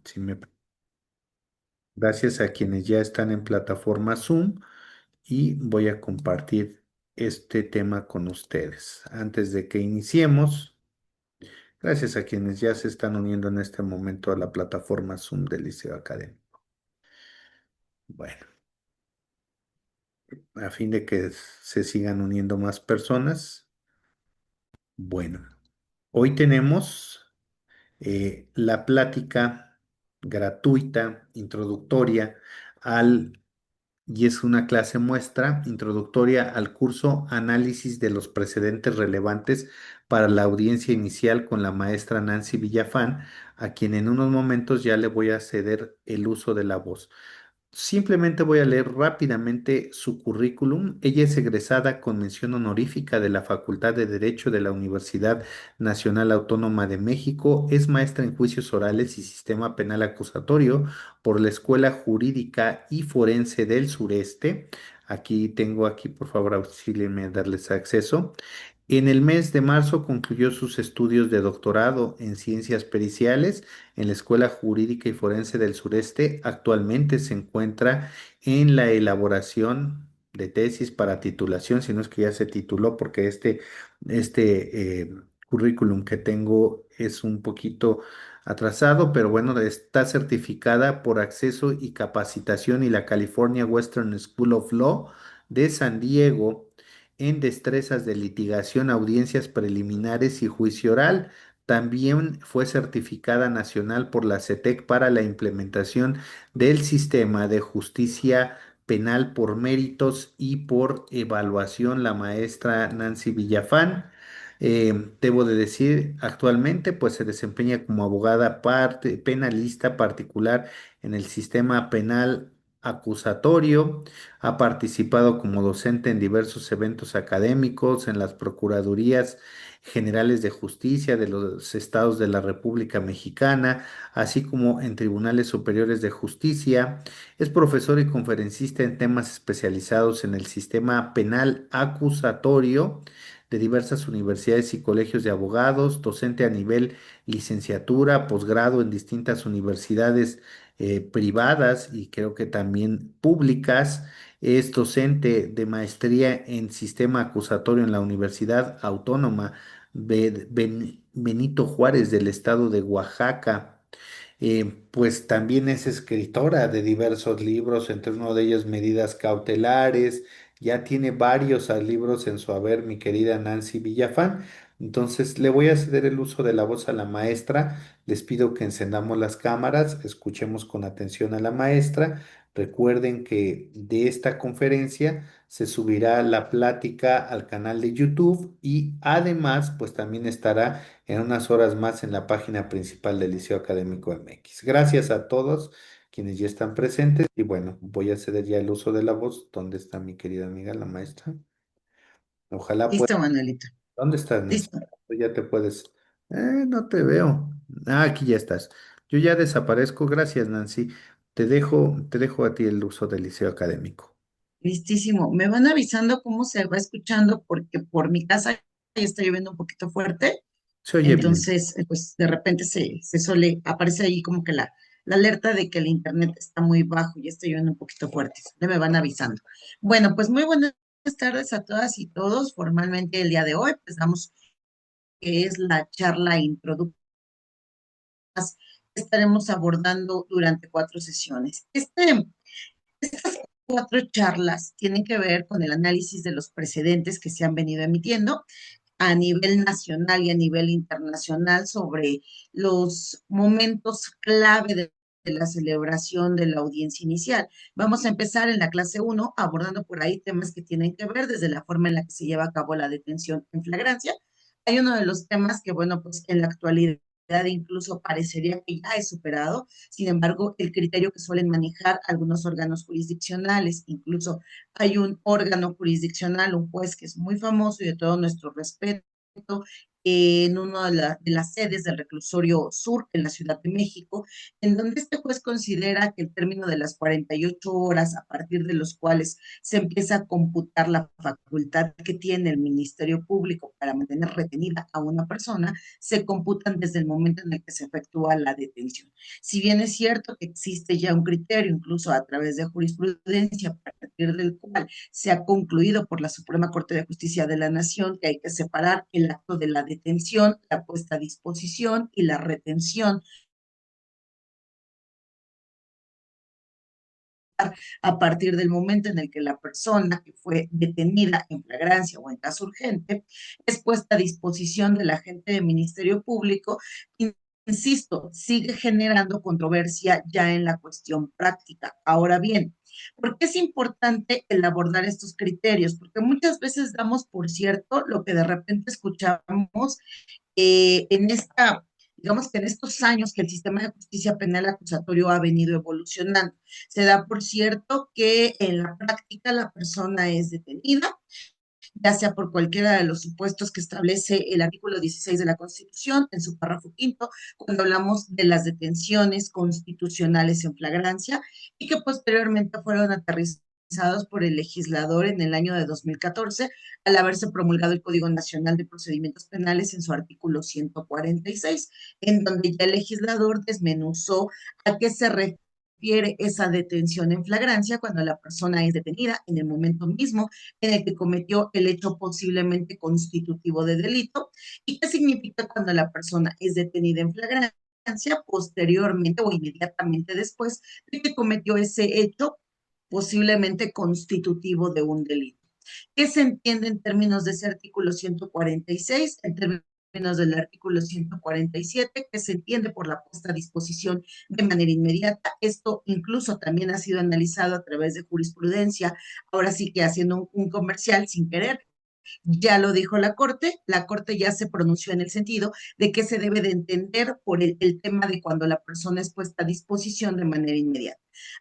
Si me- Gracias a quienes ya están en plataforma Zoom y voy a compartir este tema con ustedes. Antes de que iniciemos, gracias a quienes ya se están uniendo en este momento a la plataforma Zoom del Liceo Académico. Bueno, a fin de que se sigan uniendo más personas. Bueno, hoy tenemos la plática gratuita, introductoria al y es una clase muestra introductoria al curso Análisis de los precedentes relevantes para la audiencia inicial con la maestra Nancy Villafán, a quien en unos momentos ya le voy a ceder el uso de la voz. Simplemente voy a leer rápidamente su currículum. Ella es egresada con mención honorífica de la Facultad de Derecho de la Universidad Nacional Autónoma de México. Es maestra en juicios orales y sistema penal acusatorio por la Escuela Jurídica y Forense del Sureste. Aquí, por favor, auxílienme a darles acceso. En el mes de marzo concluyó sus estudios de doctorado en ciencias periciales en la Escuela Jurídica y Forense del Sureste. Actualmente se encuentra en la elaboración de tesis para titulación, si no es que ya se tituló, porque este currículum que tengo es un poquito atrasado, pero bueno, está certificada por acceso y capacitación y la California Western School of Law de San Diego en destrezas de litigación, audiencias preliminares y juicio oral. También fue certificada nacional por la CETEC para la implementación del sistema de justicia penal por méritos y por evaluación, la maestra Nancy Villafán. Debo de decir, actualmente pues se desempeña como abogada penalista particular en el sistema penal acusatorio. Ha participado como docente en diversos eventos académicos, en las Procuradurías Generales de Justicia de los estados de la República Mexicana, así como en tribunales superiores de justicia. Es profesor y conferencista en temas especializados en el sistema penal acusatorio de diversas universidades y colegios de abogados, docente a nivel licenciatura, posgrado en distintas universidades privadas y creo que también públicas. Es docente de maestría en sistema acusatorio en la Universidad Autónoma Benito Juárez del estado de Oaxaca. Pues también es escritora de diversos libros, entre uno de ellos Medidas Cautelares. Ya tiene varios libros en su haber, mi querida Nancy Villafán. Entonces le voy a ceder el uso de la voz a la maestra. Les pido que encendamos las cámaras, escuchemos con atención a la maestra. Recuerden que de esta conferencia se subirá la plática al canal de YouTube y además pues también estará en unas horas más en la página principal del Liceo Académico MX. Gracias a todos quienes ya están presentes y bueno, voy a ceder ya el uso de la voz. ¿Dónde está mi querida amiga, la maestra? Ojalá pueda. Listo, Manuelito. ¿Dónde estás, Nancy? Listo. Tú ya te puedes. No te veo. Aquí ya estás. Yo ya desaparezco. Gracias, Nancy. Te dejo a ti el uso del Liceo Académico. Listísimo. Me van avisando cómo se va escuchando porque por mi casa ya está lloviendo un poquito fuerte. Se oye bien. Entonces, pues de repente se suele, aparece ahí como que la alerta de que el internet está muy bajo y está lloviendo un poquito fuerte. Ya me van avisando. Bueno, pues muy buenas tardes a todas y todos. Formalmente el día de hoy, pues damos que es la charla introductoria que estaremos abordando durante 4 sesiones. Estas 4 charlas tienen que ver con el análisis de los precedentes que se han venido emitiendo a nivel nacional y a nivel internacional sobre los momentos clave de la celebración de la audiencia inicial. Vamos a empezar en la clase 1 abordando por ahí temas que tienen que ver desde la forma en la que se lleva a cabo la detención en flagrancia. Hay uno de los temas que, bueno, pues en la actualidad incluso parecería que ya es superado. Sin embargo, el criterio que suelen manejar algunos órganos jurisdiccionales, incluso hay un órgano jurisdiccional, un juez que es muy famoso y de todo nuestro respeto, en una de las sedes del reclusorio sur en la Ciudad de México, en donde este juez considera que el término de las 48 horas a partir de los cuales se empieza a computar la facultad que tiene el Ministerio Público para mantener retenida a una persona, se computan desde el momento en el que se efectúa la detención. Si bien es cierto que existe ya un criterio, incluso a través de jurisprudencia, a partir del cual se ha concluido por la Suprema Corte de Justicia de la Nación que hay que separar el acto de la detención, la puesta a disposición y la retención a partir del momento en el que la persona que fue detenida en flagrancia o en caso urgente es puesta a disposición del agente del Ministerio Público. Insisto, sigue generando controversia ya en la cuestión práctica. Ahora bien, ¿por qué es importante el abordar estos criterios? Porque muchas veces damos por cierto lo que de repente escuchamos en esta, digamos que en estos años que el sistema de justicia penal acusatorio ha venido evolucionando. Se da por cierto que en la práctica la persona es detenida, ya sea por cualquiera de los supuestos que establece el artículo 16 de la Constitución, en su párrafo quinto, cuando hablamos de las detenciones constitucionales en flagrancia, y que posteriormente fueron aterrizados por el legislador en el año de 2014, al haberse promulgado el Código Nacional de Procedimientos Penales en su artículo 146, en donde ya el legislador desmenuzó a qué se refiere esa detención en flagrancia cuando la persona es detenida en el momento mismo en el que cometió el hecho posiblemente constitutivo de delito. ¿Y qué significa cuando la persona es detenida en flagrancia posteriormente o inmediatamente después de que cometió ese hecho posiblemente constitutivo de un delito? ¿Qué se entiende en términos de ese artículo 146, en términos del artículo 147, que se entiende por la puesta a disposición de manera inmediata? Esto incluso también ha sido analizado a través de jurisprudencia, ahora sí que haciendo un comercial sin querer. Ya lo dijo la Corte ya se pronunció en el sentido de que se debe de entender por el tema de cuando la persona es puesta a disposición de manera inmediata.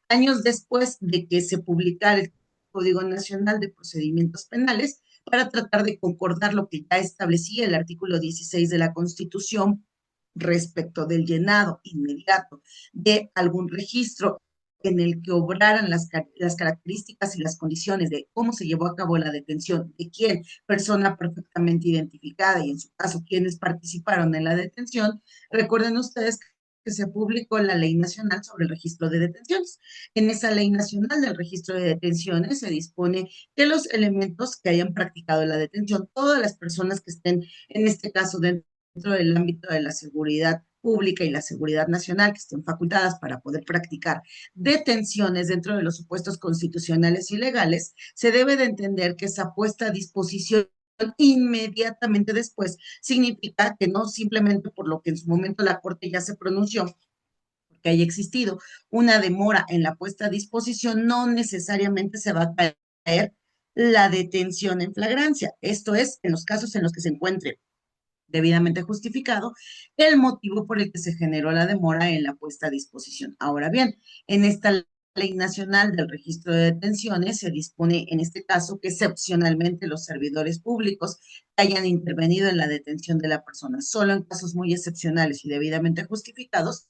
Años después de que se publicara el Código Nacional de Procedimientos Penales, para tratar de concordar lo que ya establecía el artículo 16 de la Constitución respecto del llenado inmediato de algún registro en el que obraran las características y las condiciones de cómo se llevó a cabo la detención, de quién, persona perfectamente identificada y en su caso quienes participaron en la detención. Recuerden ustedes que se publicó la Ley Nacional sobre el Registro de Detenciones. En esa Ley Nacional del Registro de Detenciones se dispone que los elementos que hayan practicado la detención, todas las personas que estén, en este caso, dentro del ámbito de la seguridad pública y la seguridad nacional, que estén facultadas para poder practicar detenciones dentro de los supuestos constitucionales y legales, se debe de entender que esa puesta a disposición inmediatamente después significa que no simplemente por lo que en su momento la Corte ya se pronunció, que haya existido una demora en la puesta a disposición, no necesariamente se va a caer la detención en flagrancia. Esto es, en los casos en los que se encuentre debidamente justificado el motivo por el que se generó la demora en la puesta a disposición. Ahora bien, en esta Ley Nacional del Registro de Detenciones se dispone en este caso que excepcionalmente los servidores públicos hayan intervenido en la detención de la persona, solo en casos muy excepcionales y debidamente justificados,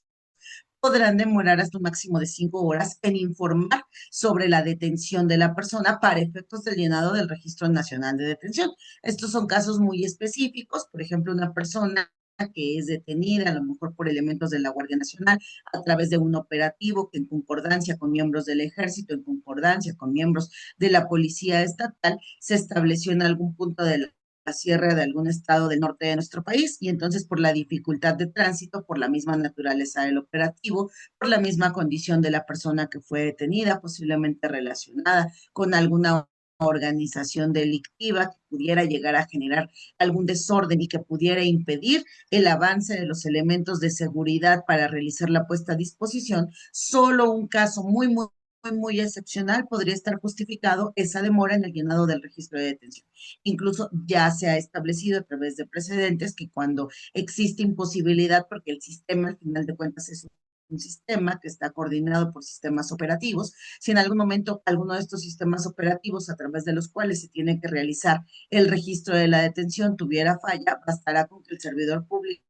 podrán demorar hasta un máximo de 5 horas en informar sobre la detención de la persona para efectos del llenado del Registro Nacional de Detención. Estos son casos muy específicos, por ejemplo, una persona que es detenida, a lo mejor por elementos de la Guardia Nacional, a través de un operativo que en concordancia con miembros del Ejército, en concordancia con miembros de la Policía Estatal, se estableció en algún punto de la sierra de algún estado del norte de nuestro país y entonces por la dificultad de tránsito, por la misma naturaleza del operativo, por la misma condición de la persona que fue detenida, posiblemente relacionada con alguna organización delictiva que pudiera llegar a generar algún desorden y que pudiera impedir el avance de los elementos de seguridad para realizar la puesta a disposición, solo un caso muy excepcional podría estar justificado esa demora en el llenado del registro de detención. Incluso ya se ha establecido a través de precedentes que cuando existe imposibilidad, porque el sistema al final de cuentas es un sistema que está coordinado por sistemas operativos. Si en algún momento alguno de estos sistemas operativos a través de los cuales se tiene que realizar el registro de la detención tuviera falla, bastará con que el servidor público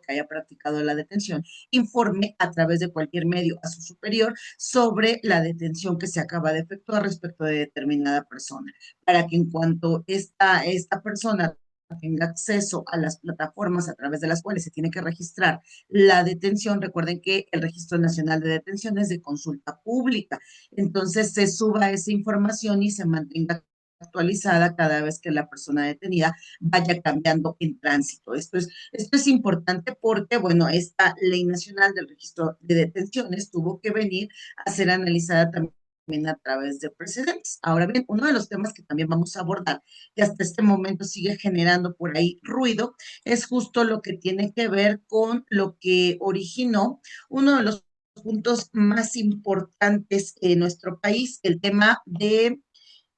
que haya practicado la detención informe a través de cualquier medio a su superior sobre la detención que se acaba de efectuar respecto de determinada persona, para que en cuanto esta persona tenga acceso a las plataformas a través de las cuales se tiene que registrar la detención. Recuerden que el Registro Nacional de Detención es de consulta pública, entonces se suba esa información y se mantenga actualizada cada vez que la persona detenida vaya cambiando en tránsito. Esto es importante porque, bueno, esta Ley Nacional del Registro de Detenciones tuvo que venir a ser analizada también a través de precedentes. Ahora bien, uno de los temas que también vamos a abordar, que hasta este momento sigue generando por ahí ruido, es justo lo que tiene que ver con lo que originó uno de los puntos más importantes en nuestro país, el tema de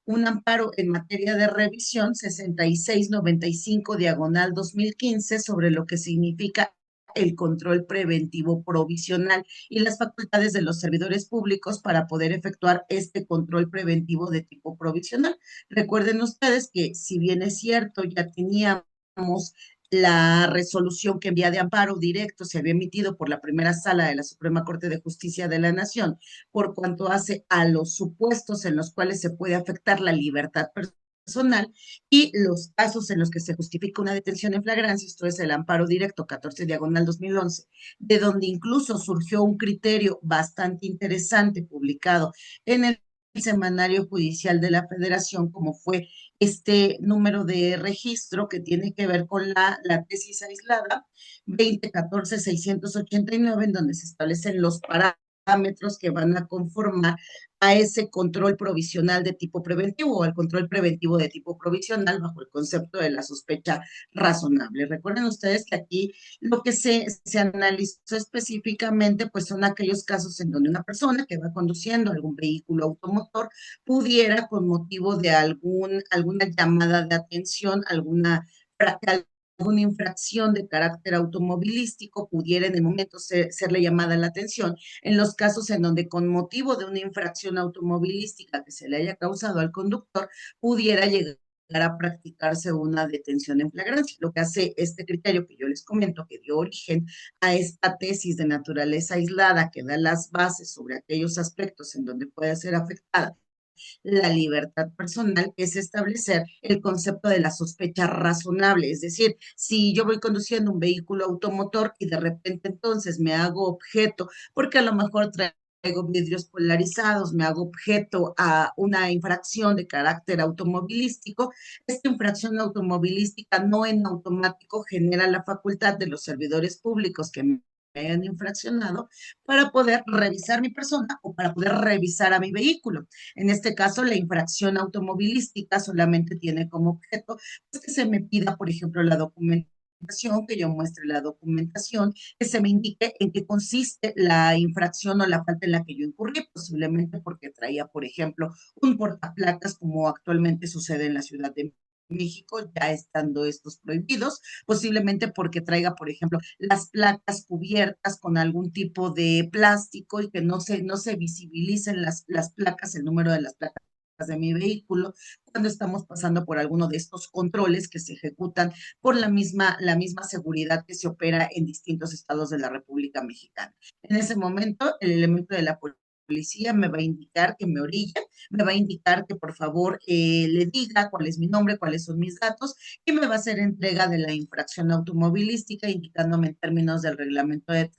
un amparo en materia de revisión 6695 diagonal 2015 sobre lo que significa el control preventivo provisional y las facultades de los servidores públicos para poder efectuar este control preventivo de tipo provisional. Recuerden ustedes que si bien es cierto, ya teníamos la resolución que en vía de amparo directo se había emitido por la primera sala de la Suprema Corte de Justicia de la Nación, por cuanto hace a los supuestos en los cuales se puede afectar la libertad personal y los casos en los que se justifica una detención en flagrancia, esto es el amparo directo 14 diagonal 2011, de donde incluso surgió un criterio bastante interesante publicado en el Semanario Judicial de la Federación, como fue este número de registro que tiene que ver con la tesis aislada 2014-689, en donde se establecen los parámetros que van a conformar a ese control provisional de tipo preventivo o al control preventivo de tipo provisional bajo el concepto de la sospecha razonable. Recuerden ustedes que aquí lo que se analizó específicamente pues son aquellos casos en donde una persona que va conduciendo algún vehículo automotor pudiera con motivo de alguna llamada de atención, alguna infracción de carácter automovilístico pudiera en el momento serle llamada la atención. En los casos en donde con motivo de una infracción automovilística que se le haya causado al conductor, pudiera llegar a practicarse una detención en flagrancia. Lo que hace este criterio que yo les comento, que dio origen a esta tesis de naturaleza aislada, que da las bases sobre aquellos aspectos en donde puede ser afectada la libertad personal, es establecer el concepto de la sospecha razonable. Es decir, si yo voy conduciendo un vehículo automotor y de repente entonces me hago objeto, porque a lo mejor traigo vidrios polarizados, me hago objeto a una infracción de carácter automovilístico, esta infracción automovilística no en automático genera la facultad de los servidores públicos que me hayan infraccionado para poder revisar mi persona o para poder revisar a mi vehículo. En este caso, la infracción automovilística solamente tiene como objeto pues, que se me pida, por ejemplo, la documentación, que yo muestre la documentación, que se me indique en qué consiste la infracción o la falta en la que yo incurrí, posiblemente porque traía, por ejemplo, un portaplacas, como actualmente sucede en la Ciudad de México, ya estando estos prohibidos, posiblemente porque traiga, por ejemplo, las placas cubiertas con algún tipo de plástico y que no se visibilicen las placas, el número de las placas de mi vehículo, cuando estamos pasando por alguno de estos controles que se ejecutan por la misma seguridad que se opera en distintos estados de la República Mexicana. En ese momento, el elemento de la policía me va a indicar que me orilla, me va a indicar que por favor le diga cuál es mi nombre, cuáles son mis datos y me va a hacer entrega de la infracción automovilística, indicándome en términos del reglamento de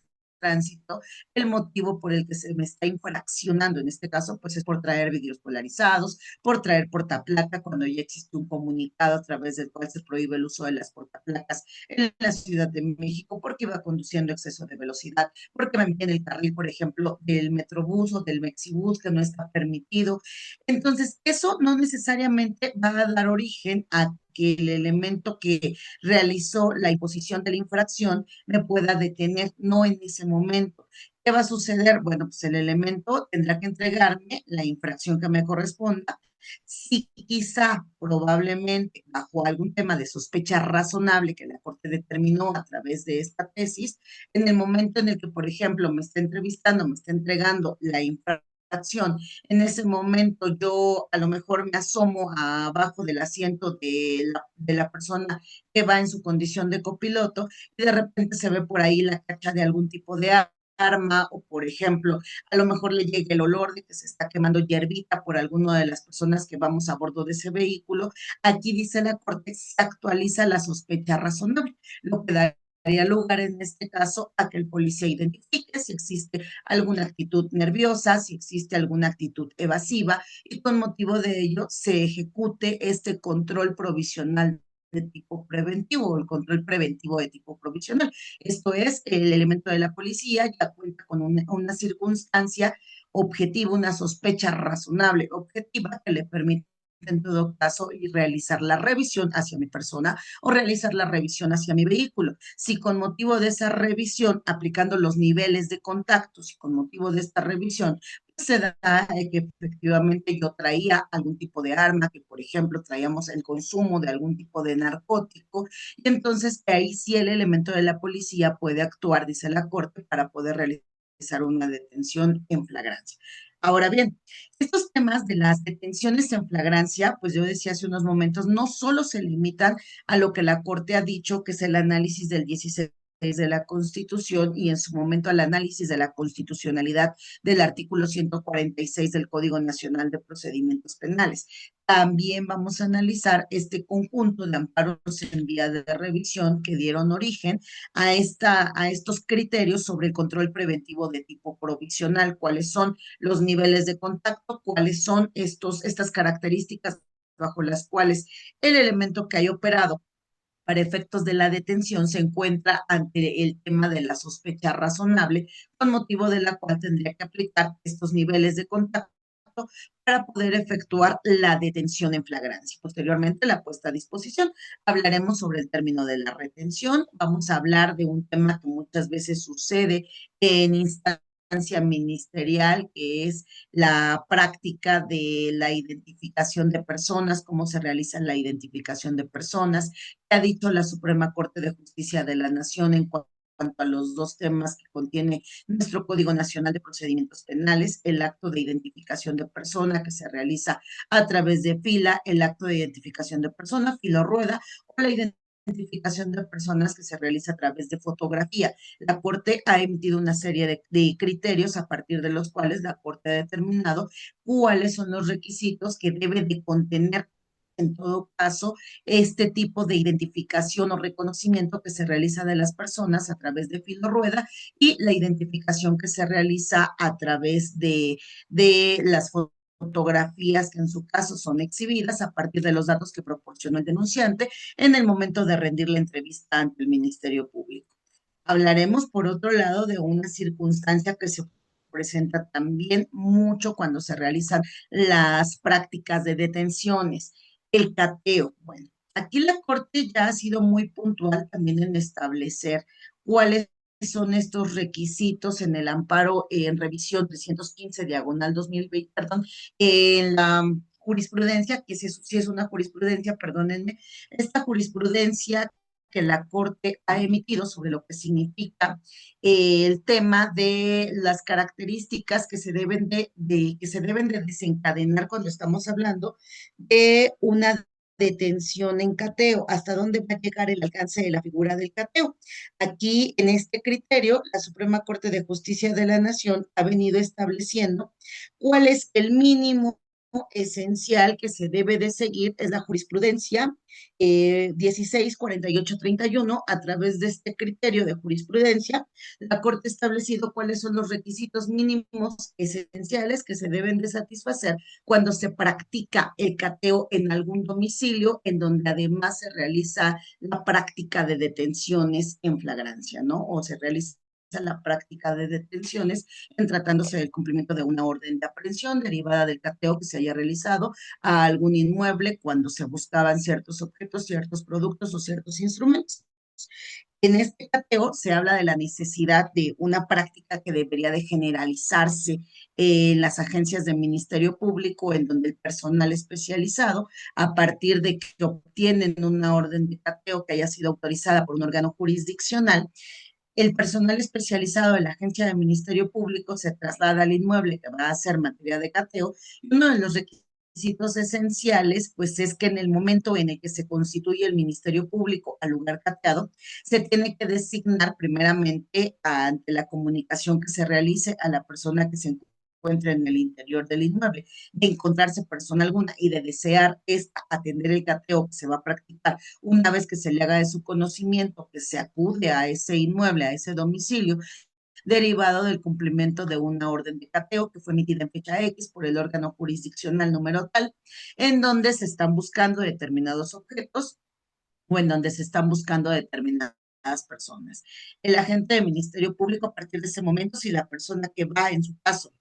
tránsito el motivo por el que se me está infraccionando. En este caso, pues es por traer vidrios polarizados, por traer portaplaca, cuando ya existe un comunicado a través del cual se prohíbe el uso de las portaplacas en la Ciudad de México, porque iba conduciendo exceso de velocidad, porque me metí en el carril, por ejemplo, del Metrobús o del Mexibús, que no está permitido. Entonces, eso no necesariamente va a dar origen a que el elemento que realizó la imposición de la infracción me pueda detener, no en ese momento. ¿Qué va a suceder? Bueno, pues el elemento tendrá que entregarme la infracción que me corresponda. Si quizá, probablemente, bajo algún tema de sospecha razonable que la Corte determinó a través de esta tesis, en el momento en el que, por ejemplo, me esté entrevistando, me esté entregando la infracción, en ese momento yo a lo mejor me asomo abajo del asiento de la persona que va en su condición de copiloto y de repente se ve por ahí la cacha de algún tipo de arma o, por ejemplo, a lo mejor le llegue el olor de que se está quemando hierbita por alguna de las personas que vamos a bordo de ese vehículo. Aquí dice la Corte, se actualiza la sospecha razonable, lo que daría lugar en este caso a que el policía identifique si existe alguna actitud nerviosa, si existe alguna actitud evasiva y con motivo de ello se ejecute este control provisional de tipo preventivo o el control preventivo de tipo provisional. Esto es, el elemento de la policía ya cuenta con una circunstancia objetiva, una sospecha razonable objetiva que le permite en todo caso y realizar la revisión hacia mi persona o realizar la revisión hacia mi vehículo. Si con motivo de esa revisión, aplicando los niveles de contacto, si con motivo de esta revisión se da que efectivamente yo traía algún tipo de arma, que por ejemplo traíamos el consumo de algún tipo de narcótico, y entonces ahí sí el elemento de la policía puede actuar, dice la Corte, para poder realizar una detención en flagrancia. Ahora bien, estos temas de las detenciones en flagrancia, pues yo decía hace unos momentos, no solo se limitan a lo que la Corte ha dicho, que es el análisis del 16 de la Constitución y en su momento al análisis de la constitucionalidad del artículo 146 del Código Nacional de Procedimientos Penales. También vamos a analizar este conjunto de amparos en vía de revisión que dieron origen a estos criterios sobre el control preventivo de tipo provisional, cuáles son los niveles de contacto, cuáles son estas características bajo las cuales el elemento que hay operado para efectos de la detención se encuentra ante el tema de la sospecha razonable, con motivo de la cual tendría que aplicar estos niveles de contacto para poder efectuar la detención en flagrancia. Posteriormente, la puesta a disposición. Hablaremos sobre el término de la retención. Vamos a hablar de un tema que muchas veces sucede en instancia ministerial, que es la práctica de la identificación de personas, cómo se realiza la identificación de personas, que ha dicho la Suprema Corte de Justicia de la Nación en cuanto a los dos temas que contiene nuestro Código Nacional de Procedimientos Penales, el acto de identificación de persona que se realiza a través de fila, el acto de identificación de persona, filo rueda, o la identificación de personas que se realiza a través de fotografía. La Corte ha emitido una serie de criterios a partir de los cuales la Corte ha determinado cuáles son los requisitos que debe de contener en todo caso este tipo de identificación o reconocimiento que se realiza de las personas a través de filo rueda y la identificación que se realiza a través de las fotografías que en su caso son exhibidas a partir de los datos que proporcionó el denunciante en el momento de rendir la entrevista ante el Ministerio Público. Hablaremos, por otro lado, de una circunstancia que se presenta también mucho cuando se realizan las prácticas de detenciones, el cateo. Bueno, aquí la Corte ya ha sido muy puntual también en establecer cuáles son estos requisitos en el amparo en revisión 315 diagonal 2020, perdón, en la jurisprudencia, que si es una jurisprudencia, perdónenme, esta jurisprudencia que la Corte ha emitido sobre lo que significa el tema de las características que se deben que se deben de desencadenar cuando estamos hablando de una detención en cateo, hasta dónde va a llegar el alcance de la figura del cateo. Aquí, en este criterio, la Suprema Corte de Justicia de la Nación ha venido estableciendo cuál es el mínimo esencial que se debe de seguir, es la jurisprudencia 164831. A través de este criterio de jurisprudencia, la Corte ha establecido cuáles son los requisitos mínimos esenciales que se deben de satisfacer cuando se practica el cateo en algún domicilio, en donde además se realiza la práctica de detenciones en flagrancia, ¿no? O se realiza la práctica de detenciones en tratándose del cumplimiento de una orden de aprehensión derivada del cateo que se haya realizado a algún inmueble cuando se buscaban ciertos objetos, ciertos productos o ciertos instrumentos. En este cateo se habla de la necesidad de una práctica que debería de generalizarse en las agencias del Ministerio Público, en donde el personal especializado, a partir de que obtienen una orden de cateo que haya sido autorizada por un órgano jurisdiccional, el personal especializado de la agencia del Ministerio Público se traslada al inmueble que va a ser materia de cateo. Y uno de los requisitos esenciales, pues es que en el momento en el que se constituye el Ministerio Público al lugar cateado, se tiene que designar primeramente ante la comunicación que se realice a la persona que se encuentra en el interior del inmueble, de encontrarse persona alguna y de desear esta atender el cateo que se va a practicar una vez que se le haga de su conocimiento que se acude a ese inmueble, a ese domicilio, derivado del cumplimiento de una orden de cateo que fue emitida en fecha X por el órgano jurisdiccional número tal, en donde se están buscando determinados objetos o en donde se están buscando determinadas personas. El agente del Ministerio Público, a partir de ese momento, si la persona que va, en su caso,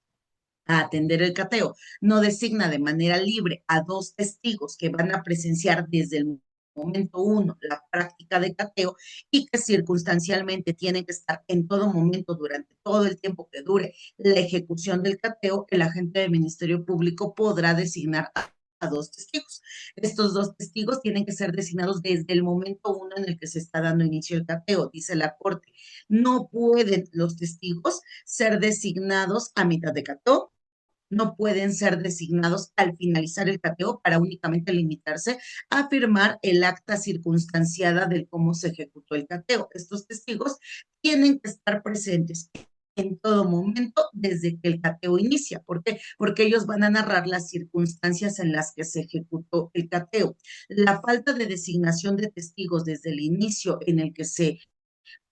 a atender el cateo, no designa de manera libre a dos testigos que van a presenciar desde el momento uno la práctica de cateo y que circunstancialmente tienen que estar en todo momento durante todo el tiempo que dure la ejecución del cateo, el agente del Ministerio Público podrá designar a dos testigos. Estos dos testigos tienen que ser designados desde el momento uno en el que se está dando inicio al cateo, dice la Corte. No pueden los testigos ser designados a mitad de cateo, no pueden ser designados al finalizar el cateo para únicamente limitarse a firmar el acta circunstanciada del cómo se ejecutó el cateo. Estos testigos tienen que estar presentes en todo momento desde que el cateo inicia. ¿Por qué? Porque ellos van a narrar las circunstancias en las que se ejecutó el cateo. La falta de designación de testigos desde el inicio en el que se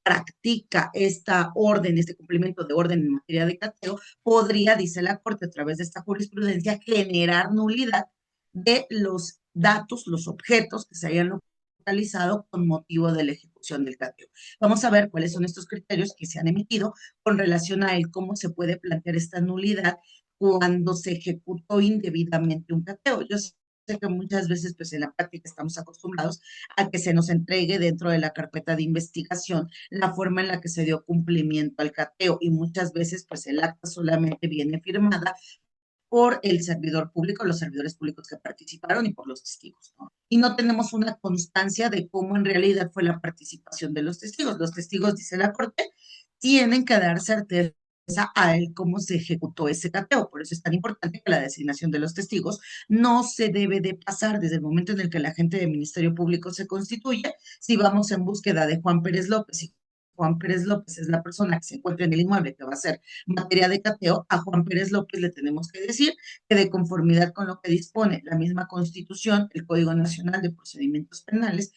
practica esta orden, este cumplimiento de orden en materia de cateo, podría, dice la Corte a través de esta jurisprudencia, generar nulidad de los datos, los objetos que se hayan localizado con motivo de la ejecución del cateo. Vamos a ver cuáles son estos criterios que se han emitido con relación a el cómo se puede plantear esta nulidad cuando se ejecutó indebidamente un cateo. Yo sé que muchas veces, pues en la práctica estamos acostumbrados a que se nos entregue dentro de la carpeta de investigación la forma en la que se dio cumplimiento al cateo y muchas veces pues el acta solamente viene firmada por el servidor público, los servidores públicos que participaron y por los testigos, ¿no? Y no tenemos una constancia de cómo en realidad fue la participación de los testigos. Los testigos, dice la Corte, tienen que dar certeza a él cómo se ejecutó ese cateo. Por eso es tan importante que la designación de los testigos no se debe de pasar desde el momento en el que el agente del Ministerio Público se constituye. Si vamos en búsqueda de Juan Pérez López y Juan Pérez López es la persona que se encuentra en el inmueble que va a ser materia de cateo, a Juan Pérez López le tenemos que decir que de conformidad con lo que dispone la misma Constitución, el Código Nacional de Procedimientos Penales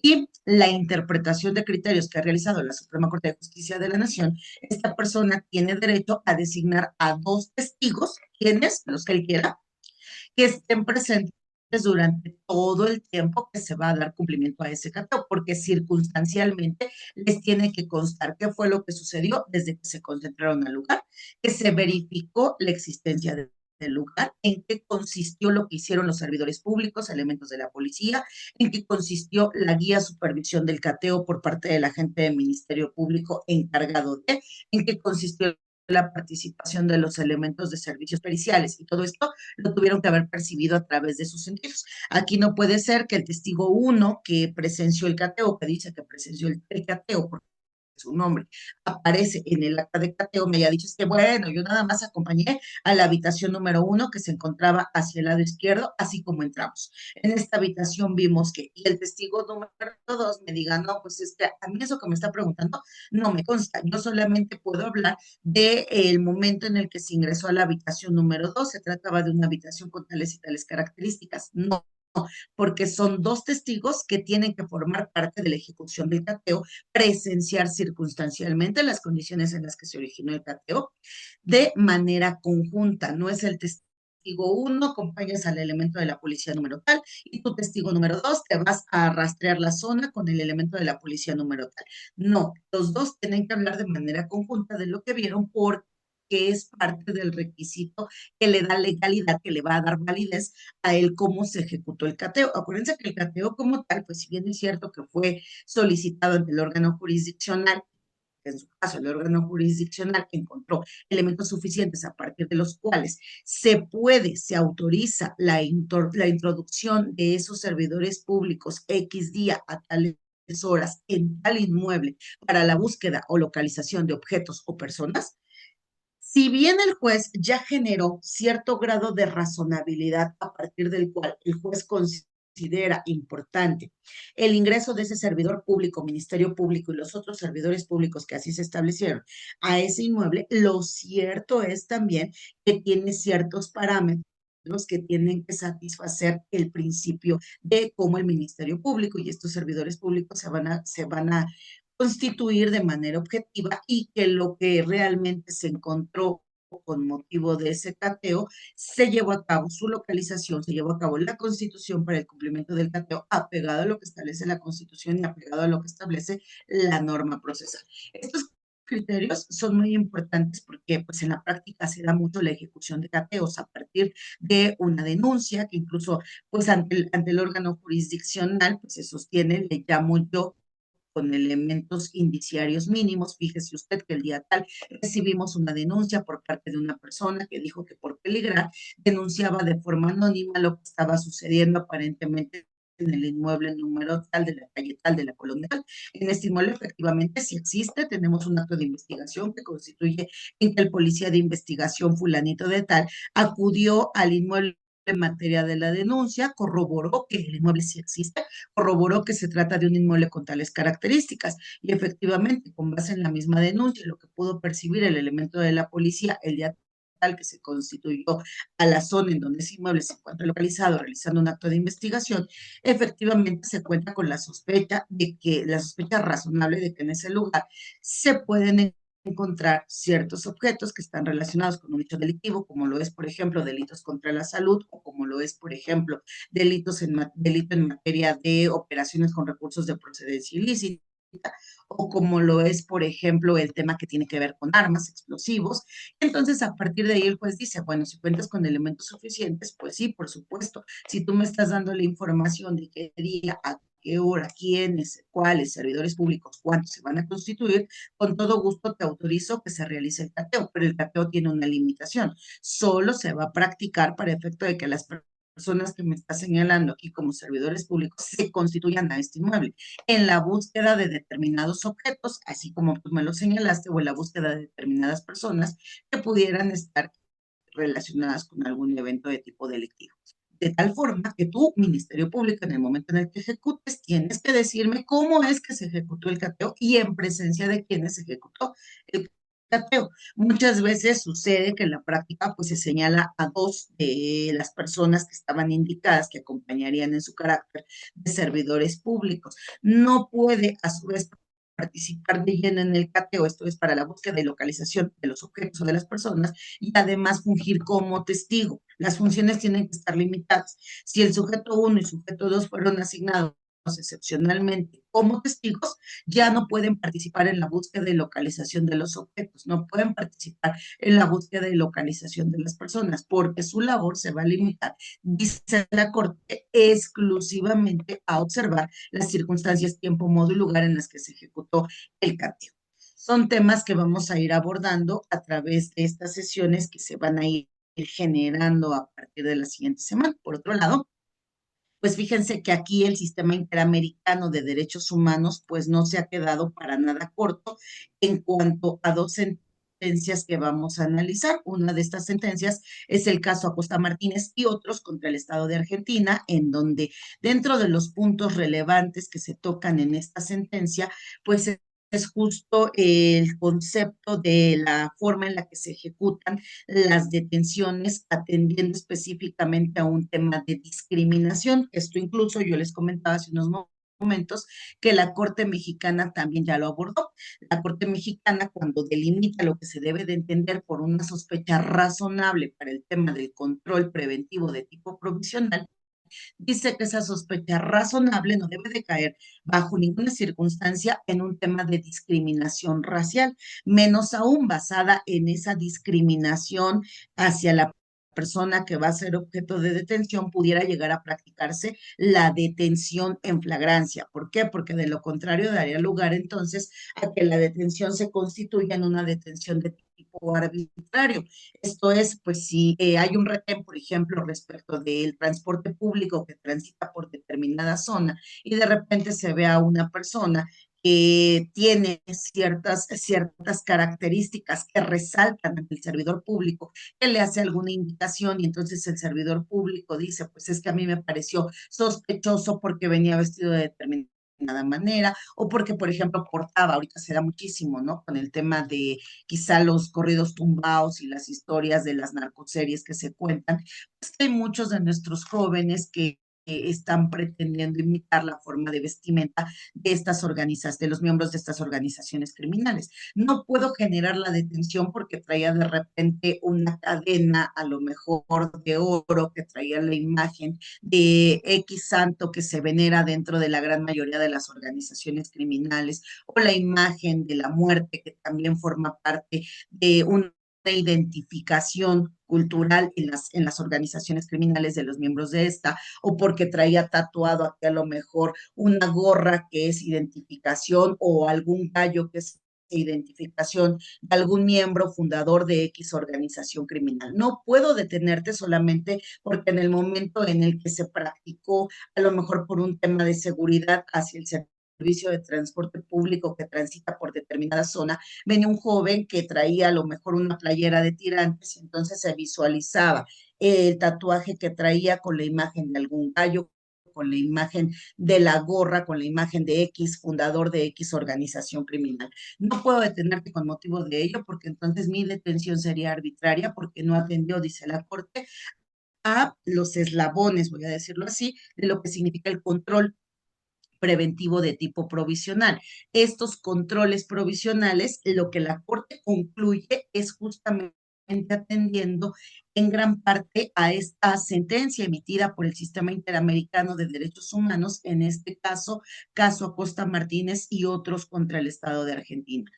y la interpretación de criterios que ha realizado la Suprema Corte de Justicia de la Nación, esta persona tiene derecho a designar a dos testigos, quienes, los que él quiera, que estén presentes durante todo el tiempo que se va a dar cumplimiento a ese cateo, porque circunstancialmente les tiene que constar qué fue lo que sucedió desde que se concentraron al lugar, que se verificó la existencia del lugar, en qué consistió lo que hicieron los servidores públicos, elementos de la policía, en qué consistió la guía supervisión del cateo por parte del agente del Ministerio Público encargado de, en qué consistió la participación de los elementos de servicios periciales y todo esto lo tuvieron que haber percibido a través de sus sentidos. Aquí no puede ser que el testigo uno que presenció el cateo, que dice que presenció el cateo, porque su nombre aparece en el acta de cateo, me haya dicho es que bueno, yo nada más acompañé a la habitación número uno que se encontraba hacia el lado izquierdo, así como entramos. En esta habitación vimos que, y el testigo número dos me diga, no, pues es que a mí eso que me está preguntando no me consta, yo solamente puedo hablar del momento en el que se ingresó a la habitación número dos, se trataba de una habitación con tales y tales características, no, porque son dos testigos que tienen que formar parte de la ejecución del cateo, presenciar circunstancialmente las condiciones en las que se originó el cateo de manera conjunta. No es el testigo uno, acompañas al elemento de la policía número tal, y tu testigo número dos te vas a rastrear la zona con el elemento de la policía número tal. No, los dos tienen que hablar de manera conjunta de lo que vieron. ¿Por que es parte del requisito que le da legalidad, que le va a dar validez a él cómo se ejecutó el cateo. Acuérdense que el cateo como tal, pues si bien es cierto que fue solicitado ante el órgano jurisdiccional, en su caso el órgano jurisdiccional encontró elementos suficientes a partir de los cuales se autoriza la introducción de esos servidores públicos X día a tales horas en tal inmueble para la búsqueda o localización de objetos o personas, si bien el juez ya generó cierto grado de razonabilidad a partir del cual el juez considera importante el ingreso de ese servidor público, Ministerio Público y los otros servidores públicos que así se establecieron a ese inmueble, lo cierto es también que tiene ciertos parámetros que tienen que satisfacer el principio de cómo el Ministerio Público y estos servidores públicos se van a constituir de manera objetiva y que lo que realmente se encontró con motivo de ese cateo, se llevó a cabo su localización, se llevó a cabo la constitución para el cumplimiento del cateo, apegado a lo que establece la constitución y apegado a lo que establece la norma procesal. Estos criterios son muy importantes porque pues en la práctica se da mucho la ejecución de cateos a partir de una denuncia que incluso pues ante el órgano jurisdiccional pues se sostiene, le llamo yo con elementos indiciarios mínimos. Fíjese usted que el día tal recibimos una denuncia por parte de una persona que dijo que por peligrar denunciaba de forma anónima lo que estaba sucediendo aparentemente en el inmueble número tal de la calle tal de la colonia tal. En este inmueble efectivamente sí existe, tenemos un acto de investigación que constituye en que el policía de investigación fulanito de tal acudió al inmueble en materia de la denuncia, corroboró que el inmueble sí existe, corroboró que se trata de un inmueble con tales características y efectivamente, con base en la misma denuncia, lo que pudo percibir el elemento de la policía el día tal que se constituyó a la zona en donde ese inmueble se encuentra localizado realizando un acto de investigación, efectivamente se cuenta con la sospecha razonable de que en ese lugar se pueden encontrar ciertos objetos que están relacionados con un hecho delictivo, como lo es, por ejemplo, delitos contra la salud o como lo es, por ejemplo, delito en materia de operaciones con recursos de procedencia ilícita, o como lo es, por ejemplo, el tema que tiene que ver con armas, explosivos. Entonces, a partir de ahí, el juez dice, bueno, si cuentas con elementos suficientes, pues sí, por supuesto. Si tú me estás dando la información de qué día, a qué hora, quiénes, cuáles, servidores públicos, cuántos se van a constituir, con todo gusto te autorizo que se realice el cateo, pero el cateo tiene una limitación. Solo se va a practicar para efecto de que las personas que me está señalando aquí como servidores públicos se constituyan a este inmueble en la búsqueda de determinados objetos, así como tú me lo señalaste, o en la búsqueda de determinadas personas que pudieran estar relacionadas con algún evento de tipo delictivo. De tal forma que tú, Ministerio Público, en el momento en el que ejecutes, tienes que decirme cómo es que se ejecutó el cateo y en presencia de quiénes se ejecutó el cateo. Muchas veces sucede que en la práctica pues se señala a dos de las personas que estaban indicadas que acompañarían en su carácter de servidores públicos. No puede a su vez participar de lleno en el cateo, esto es para la búsqueda y localización de los objetos o de las personas, y además fungir como testigo. Las funciones tienen que estar limitadas. Si el sujeto uno y sujeto 2 fueron asignados excepcionalmente como testigos, ya no pueden participar en la búsqueda y localización de los objetos, no pueden participar en la búsqueda y localización de las personas, porque su labor se va a limitar, dice la Corte, exclusivamente a observar las circunstancias, tiempo, modo y lugar en las que se ejecutó el cateo. Son temas que vamos a ir abordando a través de estas sesiones que se van a ir generando a partir de la siguiente semana. Por otro lado, pues fíjense que aquí el sistema interamericano de derechos humanos pues no se ha quedado para nada corto en cuanto a dos sentencias que vamos a analizar. Una de estas sentencias es el caso Acosta Martínez y otros contra el Estado de Argentina, en donde dentro de los puntos relevantes que se tocan en esta sentencia, pues es justo el concepto de la forma en la que se ejecutan las detenciones, atendiendo específicamente a un tema de discriminación. Esto incluso yo les comentaba hace unos momentos que la Corte Mexicana también ya lo abordó. La Corte Mexicana, cuando delimita lo que se debe de entender por una sospecha razonable para el tema del control preventivo de tipo provisional, dice que esa sospecha razonable no debe de caer bajo ninguna circunstancia en un tema de discriminación racial, menos aún basada en esa discriminación hacia la persona que va a ser objeto de detención, pudiera llegar a practicarse la detención en flagrancia. ¿Por qué? Porque de lo contrario daría lugar entonces a que la detención se constituya en una detención de tipo arbitrario. Esto es, pues si hay un retén, por ejemplo, respecto del transporte público que transita por determinada zona y de repente se ve a una persona que tiene ciertas características que resaltan ante el servidor público, que le hace alguna indicación y entonces el servidor público dice, pues es que a mí me pareció sospechoso porque venía vestido de determinada manera, o porque, por ejemplo, portaba, ahorita se da muchísimo, ¿no? Con el tema de quizá los corridos tumbados y las historias de las narcoseries que se cuentan, pues hay muchos de nuestros jóvenes que están pretendiendo imitar la forma de vestimenta de estas organizaciones, de los miembros de estas organizaciones criminales. No puedo generar la detención porque traía de repente una cadena, a lo mejor de oro, que traía la imagen de X santo que se venera dentro de la gran mayoría de las organizaciones criminales, o la imagen de la muerte que también forma parte de una identificación cultural en las organizaciones criminales de los miembros de esta, o porque traía tatuado aquí a lo mejor una gorra que es identificación o algún gallo que es identificación de algún miembro fundador de X organización criminal. No puedo detenerte solamente porque en el momento en el que se practicó, a lo mejor por un tema de seguridad hacia el servicio de transporte público que transita por determinada zona, venía un joven que traía a lo mejor una playera de tirantes y entonces se visualizaba el tatuaje que traía con la imagen de algún gallo, con la imagen de la gorra, con la imagen de X, fundador de X organización criminal. No puedo detenerte con motivo de ello porque entonces mi detención sería arbitraria porque no atendió, dice la Corte, a los eslabones, voy a decirlo así, de lo que significa el control preventivo de tipo provisional. Estos controles provisionales, lo que la Corte concluye es justamente atendiendo en gran parte a esta sentencia emitida por el Sistema Interamericano de Derechos Humanos, en este caso, caso Acosta Martínez y otros contra el Estado de Argentina.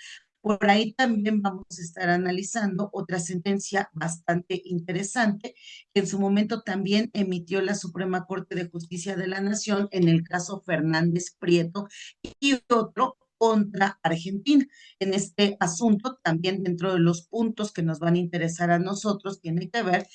Por ahí también vamos a estar analizando otra sentencia bastante interesante que en su momento también emitió la Suprema Corte de Justicia de la Nación en el caso Fernández Prieto y otro contra Argentina. En este asunto, también dentro de los puntos que nos van a interesar a nosotros, tiene que ver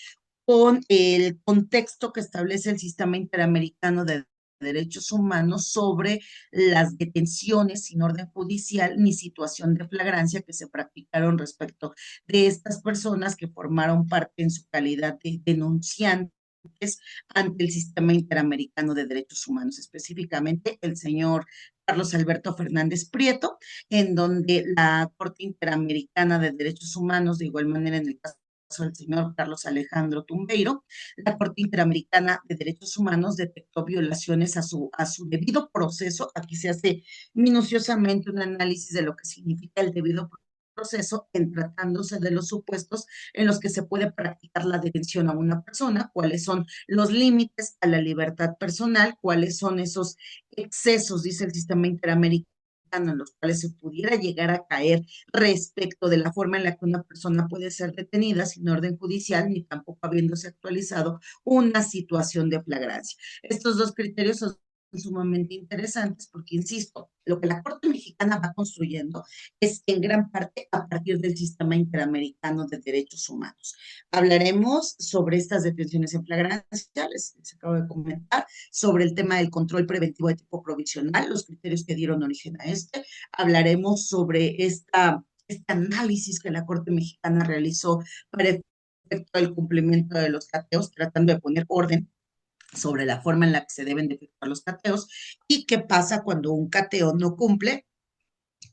con el contexto que establece el Sistema Interamericano de Derechos Humanos sobre las detenciones sin orden judicial ni situación de flagrancia que se practicaron respecto de estas personas que formaron parte en su calidad de denunciantes ante el Sistema Interamericano de Derechos Humanos, específicamente el señor Carlos Alberto Fernández Prieto, en donde la Corte Interamericana de Derechos Humanos, de igual manera en el caso del señor Carlos Alejandro Tumbeiro, la Corte Interamericana de Derechos Humanos detectó violaciones a su debido proceso. Aquí se hace minuciosamente un análisis de lo que significa el debido proceso en tratándose de los supuestos en los que se puede practicar la detención a una persona, cuáles son los límites a la libertad personal, cuáles son esos excesos, dice el sistema interamericano, en los cuales se pudiera llegar a caer respecto de la forma en la que una persona puede ser detenida sin orden judicial, ni tampoco habiéndose actualizado una situación de flagrancia. Estos dos criterios son sumamente interesantes porque, insisto, lo que la Corte Mexicana va construyendo es en gran parte a partir del Sistema Interamericano de Derechos Humanos. Hablaremos sobre estas detenciones en flagrancia, les acabo de comentar, sobre el tema del control preventivo de tipo provisional, los criterios que dieron origen a este. Hablaremos sobre este análisis que la Corte Mexicana realizó para efecto del cumplimiento de los cateos, tratando de poner orden sobre la forma en la que se deben de efectuar los cateos y qué pasa cuando un cateo no cumple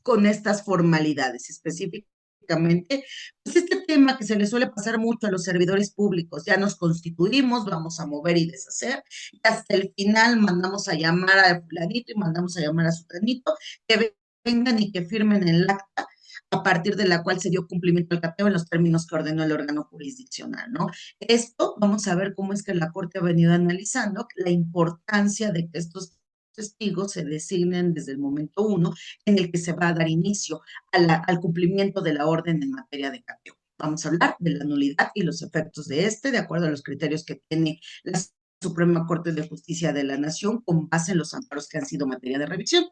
con estas formalidades específicamente, pues este tema que se le suele pasar mucho a los servidores públicos, ya nos constituimos, vamos a mover y deshacer, y hasta el final mandamos a llamar a fulanito y mandamos a llamar a sutanito, que vengan y que firmen el acta a partir de la cual se dio cumplimiento al cateo en los términos que ordenó el órgano jurisdiccional, ¿no? Esto vamos a ver cómo es que la Corte ha venido analizando la importancia de que estos testigos se designen desde el momento uno en el que se va a dar inicio al cumplimiento de la orden en materia de cateo. Vamos a hablar de la nulidad y los efectos de este, de acuerdo a los criterios que tiene la Suprema Corte de Justicia de la Nación con base en los amparos que han sido materia de revisión.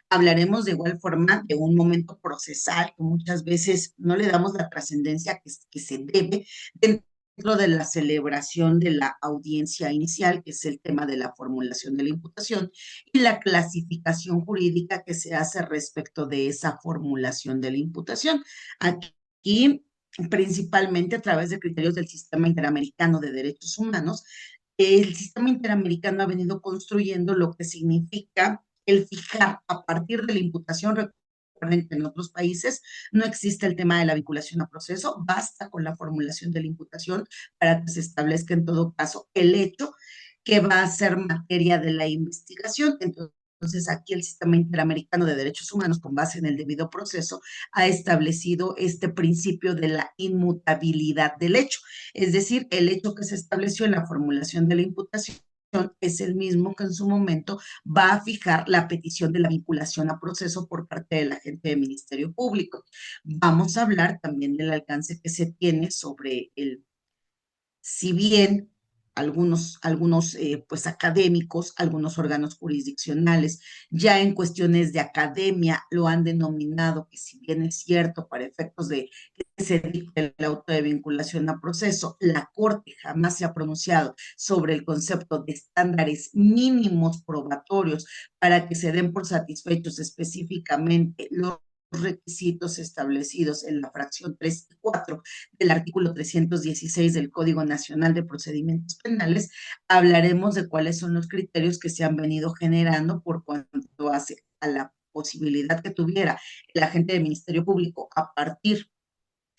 Hablaremos de igual forma de un momento procesal que muchas veces no le damos la trascendencia que se debe dentro de la celebración de la audiencia inicial, que es el tema de la formulación de la imputación, y la clasificación jurídica que se hace respecto de esa formulación de la imputación. Aquí, principalmente a través de criterios del Sistema Interamericano de Derechos Humanos, el sistema interamericano ha venido construyendo lo que significa el fijar a partir de la imputación. Recuerden que en otros países no existe el tema de la vinculación a proceso, basta con la formulación de la imputación para que se establezca en todo caso el hecho que va a ser materia de la investigación. Entonces, aquí el Sistema Interamericano de Derechos Humanos, con base en el debido proceso, ha establecido este principio de la inmutabilidad del hecho. Es decir, el hecho que se estableció en la formulación de la imputación es el mismo que en su momento va a fijar la petición de la vinculación a proceso por parte del agente del Ministerio Público. Vamos a hablar también del alcance que se tiene sobre si bien algunos pues académicos, algunos órganos jurisdiccionales, ya en cuestiones de academia lo han denominado, que si bien es cierto para efectos de que se dicte el auto de vinculación a proceso, la Corte jamás se ha pronunciado sobre el concepto de estándares mínimos probatorios para que se den por satisfechos específicamente los requisitos establecidos en la fracción 3 y 4 del artículo 316 del Código Nacional de Procedimientos Penales. Hablaremos de cuáles son los criterios que se han venido generando por cuanto hace a la posibilidad que tuviera el agente del Ministerio Público a partir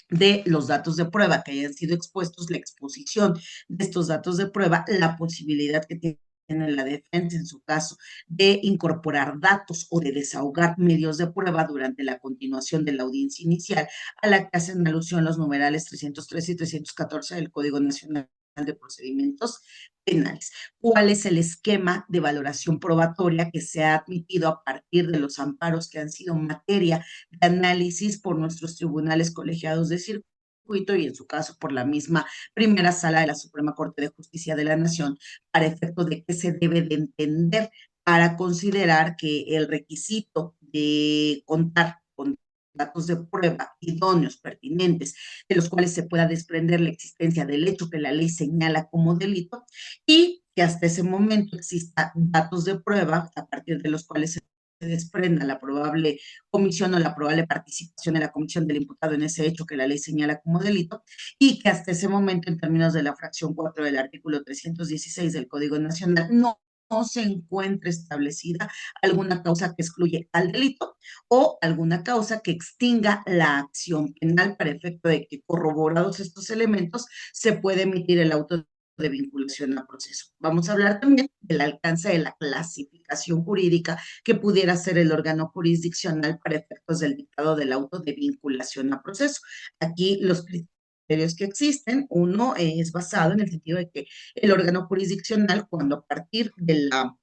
de los datos de prueba que hayan sido expuestos, la exposición de estos datos de prueba, la posibilidad que tiene la defensa, en su caso, de incorporar datos o de desahogar medios de prueba durante la continuación de la audiencia inicial, a la que hacen alusión los numerales 313 y 314 del Código Nacional de Procedimientos Penales. ¿Cuál es el esquema de valoración probatoria que se ha admitido a partir de los amparos que han sido materia de análisis por nuestros tribunales colegiados de circuito y en su caso por la misma primera sala de la Suprema Corte de Justicia de la Nación, para efecto de qué se debe de entender para considerar que el requisito de contar con datos de prueba idóneos, pertinentes, de los cuales se pueda desprender la existencia del hecho que la ley señala como delito y que hasta ese momento exista datos de prueba a partir de los cuales se desprenda la probable comisión o la probable participación en la comisión del imputado en ese hecho que la ley señala como delito, y que hasta ese momento, en términos de la fracción 4 del artículo 316 del Código Nacional, no se encuentre establecida alguna causa que excluye al delito o alguna causa que extinga la acción penal para efecto de que, corroborados estos elementos, se puede emitir el auto de vinculación a proceso. Vamos a hablar también del alcance de la clasificación jurídica que pudiera ser el órgano jurisdiccional para efectos del dictado del auto de vinculación a proceso. Aquí los criterios que existen, uno es basado en el sentido de que el órgano jurisdiccional, cuando a partir de la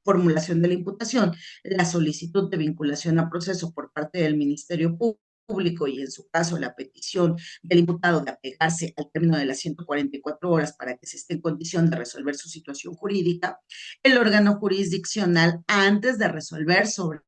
formulación de la imputación, la solicitud de vinculación a proceso por parte del Ministerio Público y en su caso la petición del imputado de apegarse al término de las 144 horas para que se esté en condición de resolver su situación jurídica, el órgano jurisdiccional, antes de resolver sobre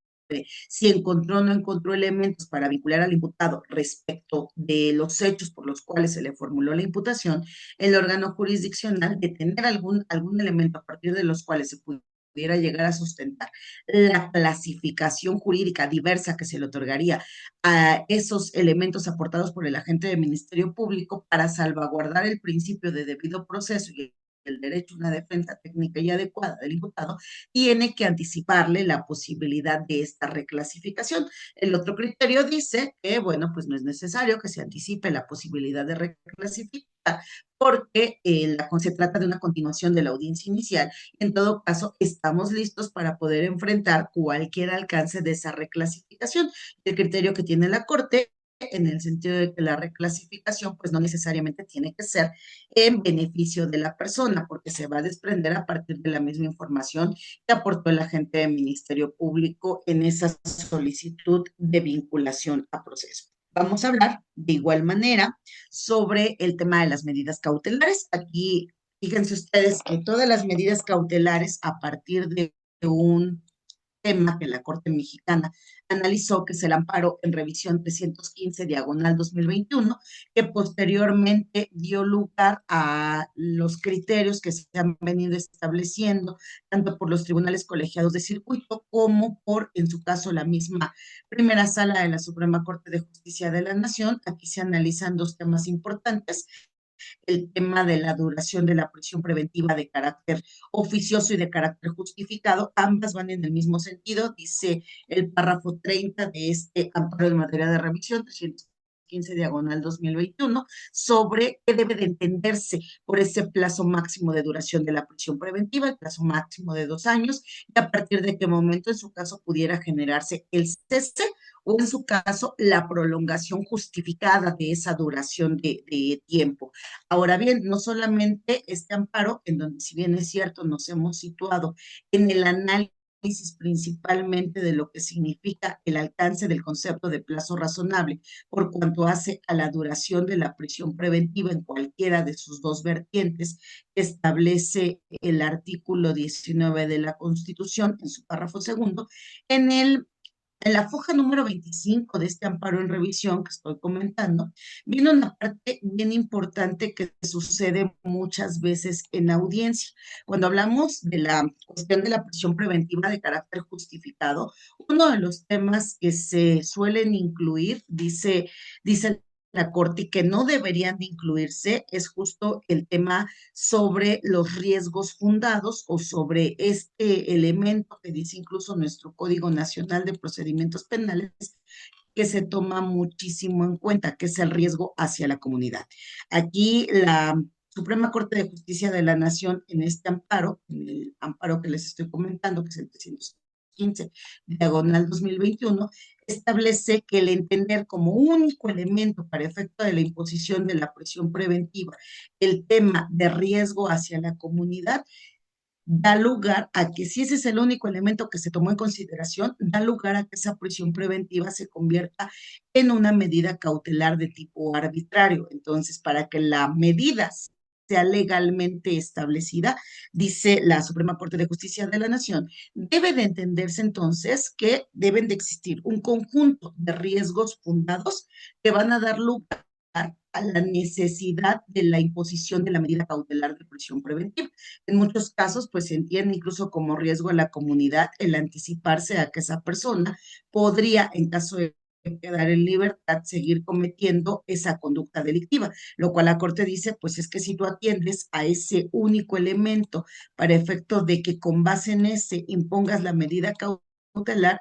si encontró o no encontró elementos para vincular al imputado respecto de los hechos por los cuales se le formuló la imputación, el órgano jurisdiccional de tener algún elemento a partir de los cuales se pudiera llegar a sustentar la clasificación jurídica diversa que se le otorgaría a esos elementos aportados por el agente del Ministerio Público para salvaguardar el principio de debido proceso y el derecho a una defensa técnica y adecuada del imputado, tiene que anticiparle la posibilidad de esta reclasificación. El otro criterio dice que, bueno, pues no es necesario que se anticipe la posibilidad de reclasificar porque se trata de una continuación de la audiencia inicial. En todo caso, estamos listos para poder enfrentar cualquier alcance de esa reclasificación. El criterio que tiene la Corte en el sentido de que la reclasificación pues no necesariamente tiene que ser en beneficio de la persona, porque se va a desprender a partir de la misma información que aportó el agente del Ministerio Público en esa solicitud de vinculación a proceso. Vamos a hablar de igual manera sobre el tema de las medidas cautelares. Aquí, fíjense ustedes que todas las medidas cautelares a partir de un tema que la Corte Mexicana analizó, que es el amparo en revisión 315 diagonal 2021, que posteriormente dio lugar a los criterios que se han venido estableciendo, tanto por los tribunales colegiados de circuito como por, en su caso, la misma primera sala de la Suprema Corte de Justicia de la Nación. Aquí se analizan dos temas importantes: el tema de la duración de la prisión preventiva de carácter oficioso y de carácter justificado. Ambas van en el mismo sentido, dice el párrafo 30 de este amparo en materia de revisión 315 diagonal 2021, sobre qué debe de entenderse por ese plazo máximo de duración de la prisión preventiva, el plazo máximo de 2 años, y a partir de qué momento en su caso pudiera generarse el cese o en su caso la prolongación justificada de esa duración de tiempo. Ahora bien, no solamente este amparo, en donde si bien es cierto, nos hemos situado en el análisis principalmente de lo que significa el alcance del concepto de plazo razonable, por cuanto hace a la duración de la prisión preventiva en cualquiera de sus dos vertientes, que establece el artículo 19 de la Constitución en su párrafo segundo. En la foja número 25 de este amparo en revisión que estoy comentando, viene una parte bien importante que sucede muchas veces en audiencia. Cuando hablamos de la cuestión de la prisión preventiva de carácter justificado, uno de los temas que se suelen incluir, dice la Corte, y que no deberían de incluirse, es justo el tema sobre los riesgos fundados o sobre este elemento que dice incluso nuestro Código Nacional de Procedimientos Penales, que se toma muchísimo en cuenta, que es el riesgo hacia la comunidad. Aquí la Suprema Corte de Justicia de la Nación, en este amparo, en el amparo que les estoy comentando, que es el 315 diagonal 2021, establece que el entender como único elemento para efecto de la imposición de la prisión preventiva el tema de riesgo hacia la comunidad da lugar a que, si ese es el único elemento que se tomó en consideración, da lugar a que esa prisión preventiva se convierta en una medida cautelar de tipo arbitrario. Entonces, para que la medida sea legalmente establecida, dice la Suprema Corte de Justicia de la Nación, debe de entenderse entonces que deben de existir un conjunto de riesgos fundados que van a dar lugar a la necesidad de la imposición de la medida cautelar de prisión preventiva. En muchos casos, pues se entiende incluso como riesgo a la comunidad el anticiparse a que esa persona podría, en caso de quedar en libertad, seguir cometiendo esa conducta delictiva, lo cual la Corte dice, pues es que si tú atiendes a ese único elemento para efecto de que con base en ese impongas la medida cautelar,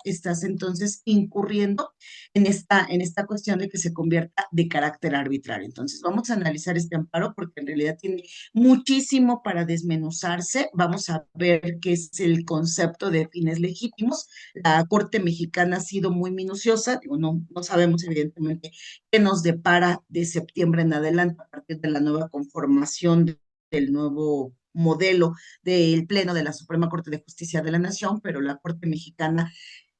estás entonces incurriendo en esta cuestión de que se convierta de carácter arbitrario. Entonces, vamos a analizar este amparo porque en realidad tiene muchísimo para desmenuzarse. Vamos a ver qué es el concepto de fines legítimos. La Corte Mexicana ha sido muy minuciosa, digo, no sabemos evidentemente qué nos depara de septiembre en adelante a partir de la nueva conformación del nuevo modelo del Pleno de la Suprema Corte de Justicia de la Nación, pero la Corte Mexicana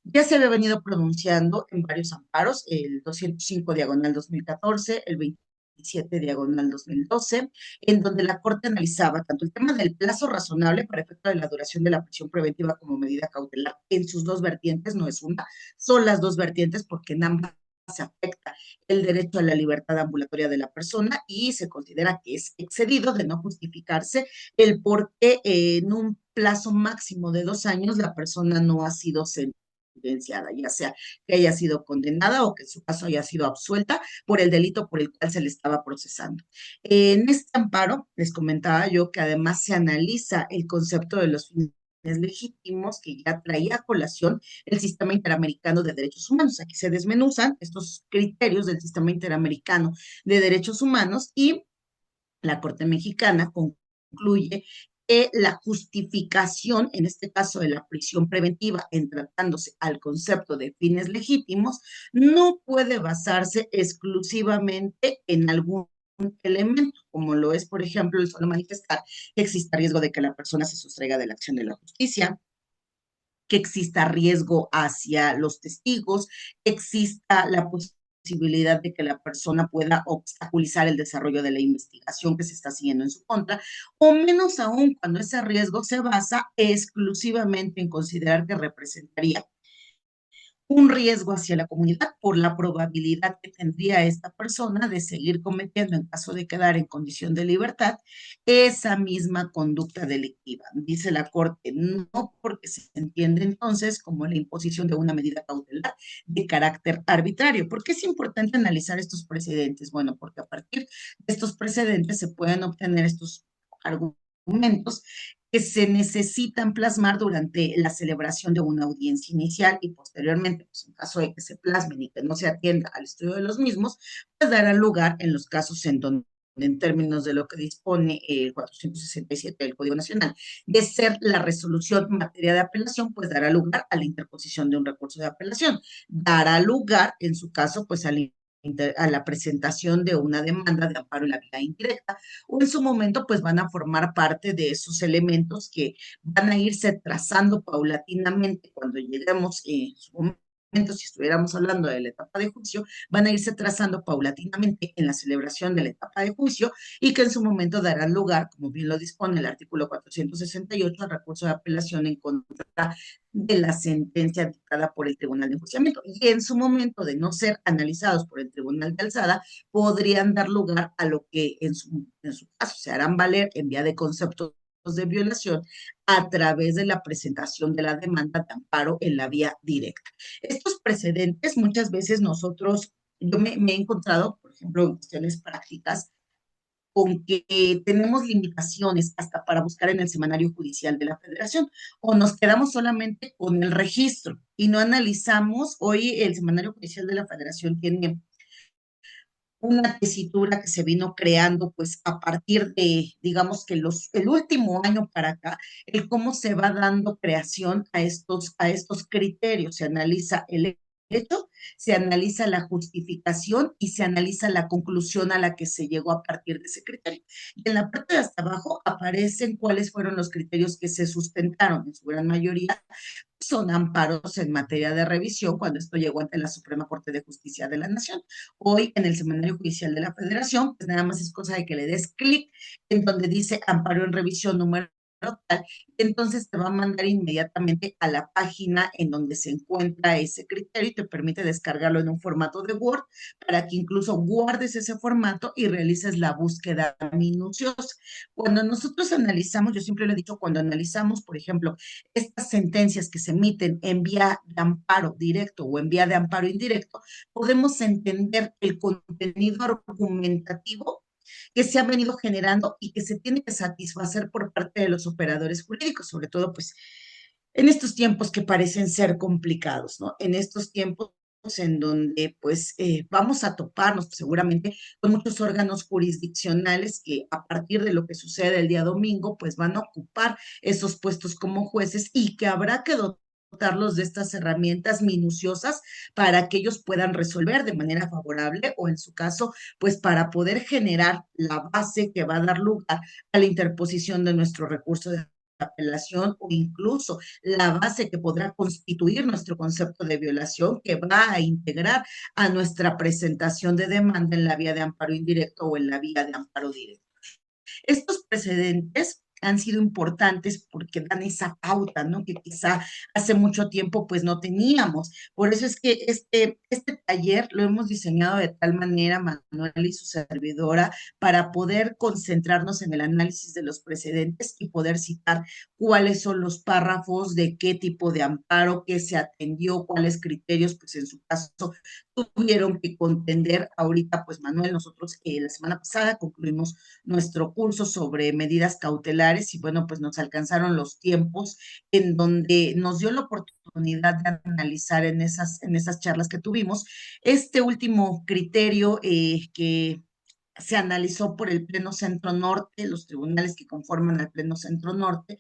ya se había venido pronunciando en varios amparos: el 205 diagonal 2014, el 27 diagonal 2012, en donde la Corte analizaba tanto el tema del plazo razonable para efecto de la duración de la prisión preventiva como medida cautelar en sus dos vertientes. No es una, son las dos vertientes, porque en ambas se afecta el derecho a la libertad ambulatoria de la persona y se considera que es excedido de no justificarse el por qué en un plazo máximo de 2 años la persona no ha sido sentenciada, ya sea que haya sido condenada o que en su caso haya sido absuelta por el delito por el cual se le estaba procesando. En este amparo les comentaba yo que además se analiza el concepto de los fines legítimos que ya traía a colación el Sistema Interamericano de Derechos Humanos. Aquí se desmenuzan estos criterios del Sistema Interamericano de Derechos Humanos y la Corte Mexicana concluye que la justificación, en este caso de la prisión preventiva, en tratándose al concepto de fines legítimos, no puede basarse exclusivamente en algún elemento, como lo es, por ejemplo, el solo manifestar que exista riesgo de que la persona se sustraiga de la acción de la justicia, que exista riesgo hacia los testigos, que exista la posibilidad de que la persona pueda obstaculizar el desarrollo de la investigación que se está haciendo en su contra, o menos aún cuando ese riesgo se basa exclusivamente en considerar que representaría un riesgo hacia la comunidad por la probabilidad que tendría esta persona de seguir cometiendo, en caso de quedar en condición de libertad, esa misma conducta delictiva. Dice la Corte, no porque se entiende entonces como la imposición de una medida cautelar de carácter arbitrario. ¿Por qué es importante analizar estos precedentes? Bueno, porque a partir de estos precedentes se pueden obtener estos argumentos que se necesitan plasmar durante la celebración de una audiencia inicial y posteriormente, pues en caso de que se plasmen y que no se atienda al estudio de los mismos, pues dará lugar en los casos en donde en términos de lo que dispone el 467 del Código Nacional, de ser la resolución en materia de apelación, pues dará lugar a la interposición de un recurso de apelación. Dará lugar, en su caso, pues a la presentación de una demanda de amparo en la vía indirecta, o en su momento pues van a formar parte de esos elementos que van a irse trazando paulatinamente cuando lleguemos en su momento, si estuviéramos hablando de la etapa de juicio, van a irse trazando paulatinamente en la celebración de la etapa de juicio y que en su momento darán lugar, como bien lo dispone el artículo 468, al recurso de apelación en contra de la sentencia dictada por el Tribunal de Enjuiciamiento. Y en su momento de no ser analizados por el Tribunal de Alzada, podrían dar lugar a lo que en su caso se harán valer en vía de conceptos de violación a través de la presentación de la demanda de amparo en la vía directa. Estos precedentes muchas veces me he encontrado, por ejemplo, en cuestiones prácticas, con que tenemos limitaciones hasta para buscar en el semanario judicial de la Federación, o nos quedamos solamente con el registro y no analizamos. Hoy el semanario judicial de la Federación tiene una tesitura que se vino creando pues a partir de, digamos que el último año para acá, el cómo se va dando creación a estos criterios. Se analiza el hecho, se analiza la justificación y se analiza la conclusión a la que se llegó a partir de ese criterio. Y en la parte de hasta abajo aparecen cuáles fueron los criterios que se sustentaron, en su gran mayoría son amparos en materia de revisión cuando esto llegó ante la Suprema Corte de Justicia de la Nación. Hoy en el Semanario Judicial de la Federación, pues nada más es cosa de que le des clic en donde dice amparo en revisión número tal, entonces te va a mandar inmediatamente a la página en donde se encuentra ese criterio y te permite descargarlo en un formato de Word para que incluso guardes ese formato y realices la búsqueda minuciosa. Cuando nosotros analizamos, yo siempre lo he dicho, cuando analizamos, por ejemplo, estas sentencias que se emiten en vía de amparo directo o en vía de amparo indirecto, podemos entender el contenido argumentativo que se ha venido generando y que se tiene que satisfacer por parte de los operadores jurídicos, sobre todo pues en estos tiempos que parecen ser complicados, ¿no? En estos tiempos en donde pues vamos a toparnos pues, seguramente con muchos órganos jurisdiccionales que a partir de lo que sucede el día domingo pues van a ocupar esos puestos como jueces y que habrá que dotarlos de estas herramientas minuciosas para que ellos puedan resolver de manera favorable o en su caso pues para poder generar la base que va a dar lugar a la interposición de nuestro recurso de apelación o incluso la base que podrá constituir nuestro concepto de violación que va a integrar a nuestra presentación de demanda en la vía de amparo indirecto o en la vía de amparo directo. Estos precedentes han sido importantes porque dan esa pauta, ¿no? Que quizá hace mucho tiempo pues no teníamos. Por eso es que este taller lo hemos diseñado de tal manera, Manuel y su servidora, para poder concentrarnos en el análisis de los precedentes y poder citar cuáles son los párrafos, de qué tipo de amparo, qué se atendió, cuáles criterios, pues en su caso tuvieron que contender. Ahorita, pues Manuel, nosotros la semana pasada concluimos nuestro curso sobre medidas cautelares y bueno, pues nos alcanzaron los tiempos en donde nos dio la oportunidad de analizar en esas charlas que tuvimos este último criterio que se analizó por el Pleno Centro Norte, los tribunales que conforman al Pleno Centro Norte,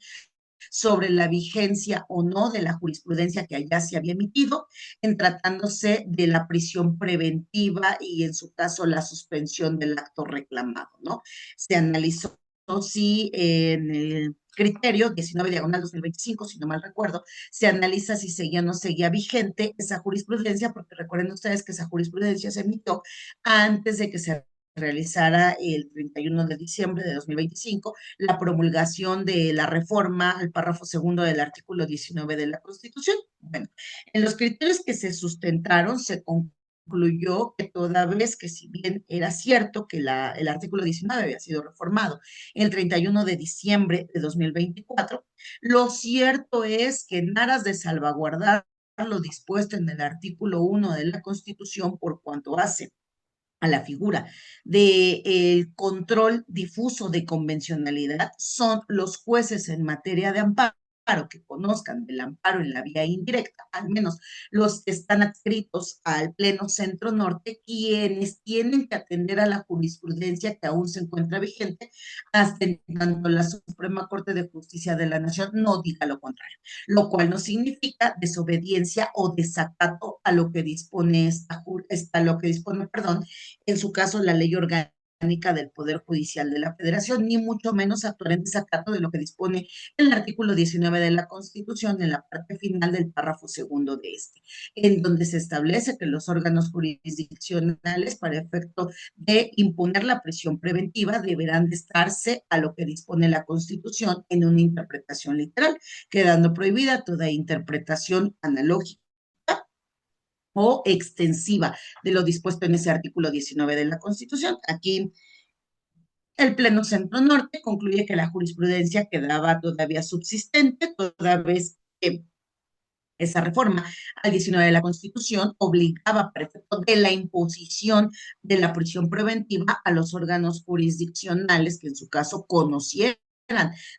sobre la vigencia o no de la jurisprudencia que allá se había emitido, en tratándose de la prisión preventiva y en su caso la suspensión del acto reclamado, ¿no? Se analizó si en el criterio 19 diagonal 2025, si no mal recuerdo, se analiza si seguía o no seguía vigente esa jurisprudencia, porque recuerden ustedes que esa jurisprudencia se emitió antes de que se realizara el 31 de diciembre de 2025 la promulgación de la reforma al párrafo segundo del artículo 19 de la Constitución. Bueno, en los criterios que se sustentaron se concluyó que toda vez que si bien era cierto que el artículo 19 había sido reformado el 31 de diciembre de 2024, lo cierto es que en aras de salvaguardar lo dispuesto en el artículo 1 de la Constitución por cuanto hace a la figura del control difuso de convencionalidad son los jueces en materia de amparo que conozcan del amparo en la vía indirecta, al menos los que están adscritos al Pleno Centro Norte, quienes tienen que atender a la jurisprudencia que aún se encuentra vigente hasta en tanto la Suprema Corte de Justicia de la Nación no diga lo contrario, lo cual no significa desobediencia o desacato a lo que dispone lo que dispone, perdón, en su caso la ley orgánica del Poder Judicial de la Federación, ni mucho menos actuar en desacato de lo que dispone el artículo 19 de la Constitución en la parte final del párrafo segundo de este, en donde se establece que los órganos jurisdiccionales para efecto de imponer la prisión preventiva deberán de estarse a lo que dispone la Constitución en una interpretación literal, quedando prohibida toda interpretación analógica o extensiva de lo dispuesto en ese artículo 19 de la Constitución. Aquí el Pleno Centro Norte concluye que la jurisprudencia quedaba todavía subsistente, toda vez que esa reforma al 19 de la Constitución obligaba para efecto de la imposición de la prisión preventiva a los órganos jurisdiccionales que en su caso conocieran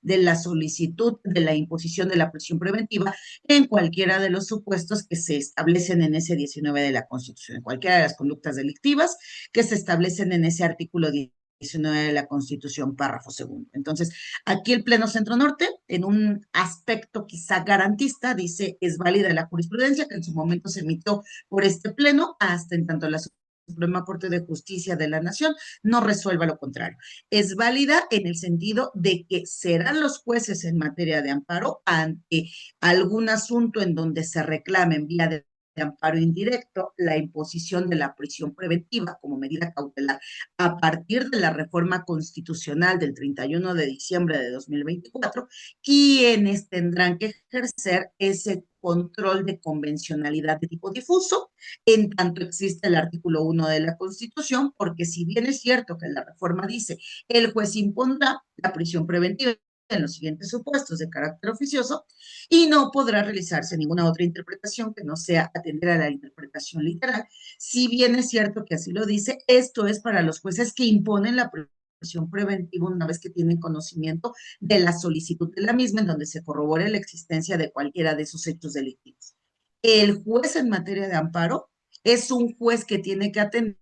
de la solicitud de la imposición de la prisión preventiva en cualquiera de los supuestos que se establecen en ese 19 de la Constitución, en cualquiera de las conductas delictivas que se establecen en ese artículo 19 de la Constitución, párrafo segundo. Entonces, aquí el Pleno Centro Norte, en un aspecto quizá garantista, dice es válida la jurisprudencia que en su momento se emitió por este Pleno, hasta en tanto la Suprema Corte de Justicia de la Nación no resuelva lo contrario. Es válida en el sentido de que serán los jueces en materia de amparo ante algún asunto en donde se reclame en vía de amparo indirecto la imposición de la prisión preventiva como medida cautelar a partir de la reforma constitucional del 31 de diciembre de 2024, quienes tendrán que ejercer ese control de convencionalidad de tipo difuso, en tanto existe el artículo 1 de la Constitución, porque si bien es cierto que la reforma dice el juez impondrá la prisión preventiva en los siguientes supuestos de carácter oficioso y no podrá realizarse ninguna otra interpretación que no sea atender a la interpretación literal. Si bien es cierto que así lo dice, esto es para los jueces que imponen la prisión preventiva una vez que tienen conocimiento de la solicitud de la misma en donde se corrobore la existencia de cualquiera de esos hechos delictivos. El juez en materia de amparo es un juez que tiene que atender